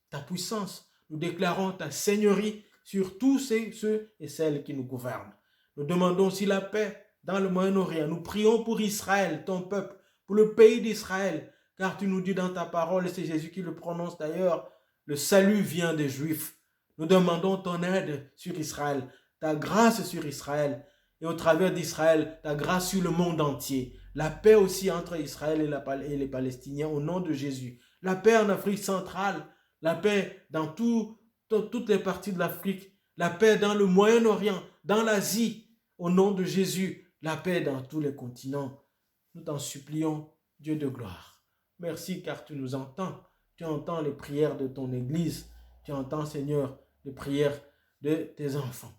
ta puissance, nous déclarons ta seigneurie sur tous ceux et celles qui nous gouvernent. Nous demandons aussi la paix dans le Moyen-Orient. Nous prions pour Israël, ton peuple, pour le pays d'Israël, car tu nous dis dans ta parole, et c'est Jésus qui le prononce d'ailleurs, le salut vient des Juifs. Nous demandons ton aide sur Israël, ta grâce sur Israël, et au travers d'Israël, ta grâce sur le monde entier. La paix aussi entre Israël et les Palestiniens au nom de Jésus. La paix en Afrique centrale, la paix dans toutes les parties de l'Afrique, la paix dans le Moyen-Orient, dans l'Asie, au nom de Jésus, la paix dans tous les continents. Nous t'en supplions, Dieu de gloire. Merci car tu nous entends. Tu entends les prières de ton Église. Tu entends, Seigneur, les prières de tes enfants.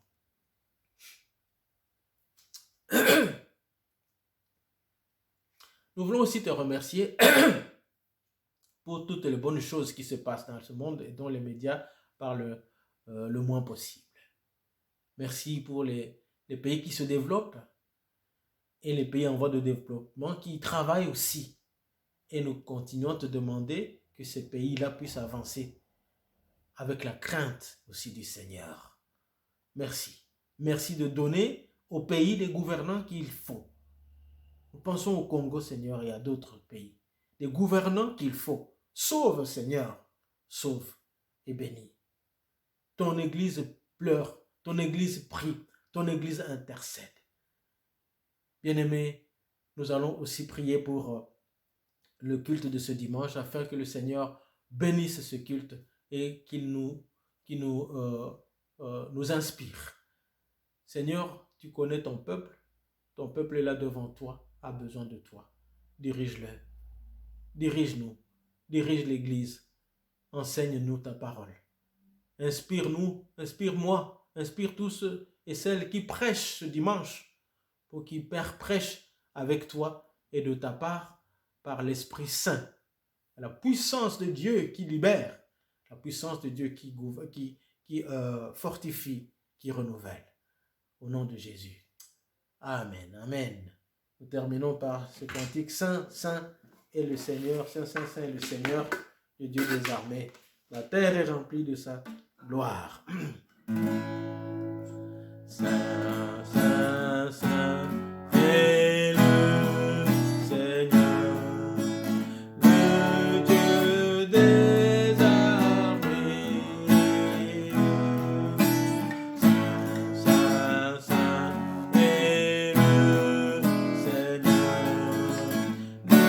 Nous voulons aussi te remercier pour toutes les bonnes choses qui se passent dans ce monde et dont les médias parlent le moins possible. Merci pour les pays qui se développent et les pays en voie de développement qui travaillent aussi. Et nous continuons à te demander que ces pays-là puissent avancer avec la crainte aussi du Seigneur. Merci. Merci de donner au pays des gouvernants qu'il faut. Nous pensons au Congo, Seigneur, et à d'autres pays. Des gouvernants qu'il faut. Sauve, Seigneur. Sauve et bénis. Ton Église pleure. Ton Église prie. Ton Église intercède. Bien-aimés, nous allons aussi prier pour le culte de ce dimanche afin que le Seigneur bénisse ce culte et qu'il nous inspire. Seigneur, tu connais ton peuple est là devant toi, a besoin de toi. Dirige-le, dirige-nous, dirige l'Église, enseigne-nous ta parole. Inspire-nous, inspire-moi, inspire tous ceux et celles qui prêchent ce dimanche, pour qu'ils prêchent avec toi et de ta part par l'Esprit Saint. La puissance de Dieu qui libère, la puissance de Dieu qui fortifie, qui renouvelle. Au nom de Jésus. Amen. Amen. Nous terminons par ce cantique. Saint, Saint est le Seigneur. Saint, Saint, Saint est le Seigneur, le Dieu des armées. La terre est remplie de sa gloire. Saint, Saint, Saint est le Seigneur, le Dieu des armées. Saint, Saint, Saint est le Seigneur, le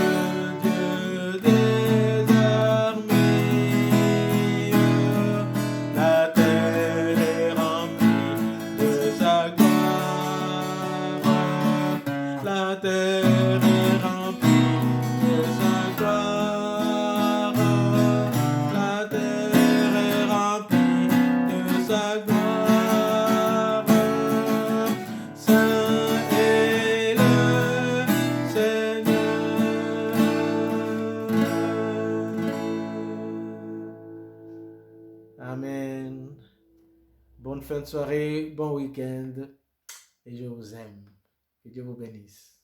Dieu des armées. La terre est remplie de sa gloire. La terre est remplie de sa gloire. La terre est remplie de sa gloire. Saint est le Seigneur. Amen. Bonne fin de soirée, bon week-end et je vous aime. Que Dieu vous bénisse.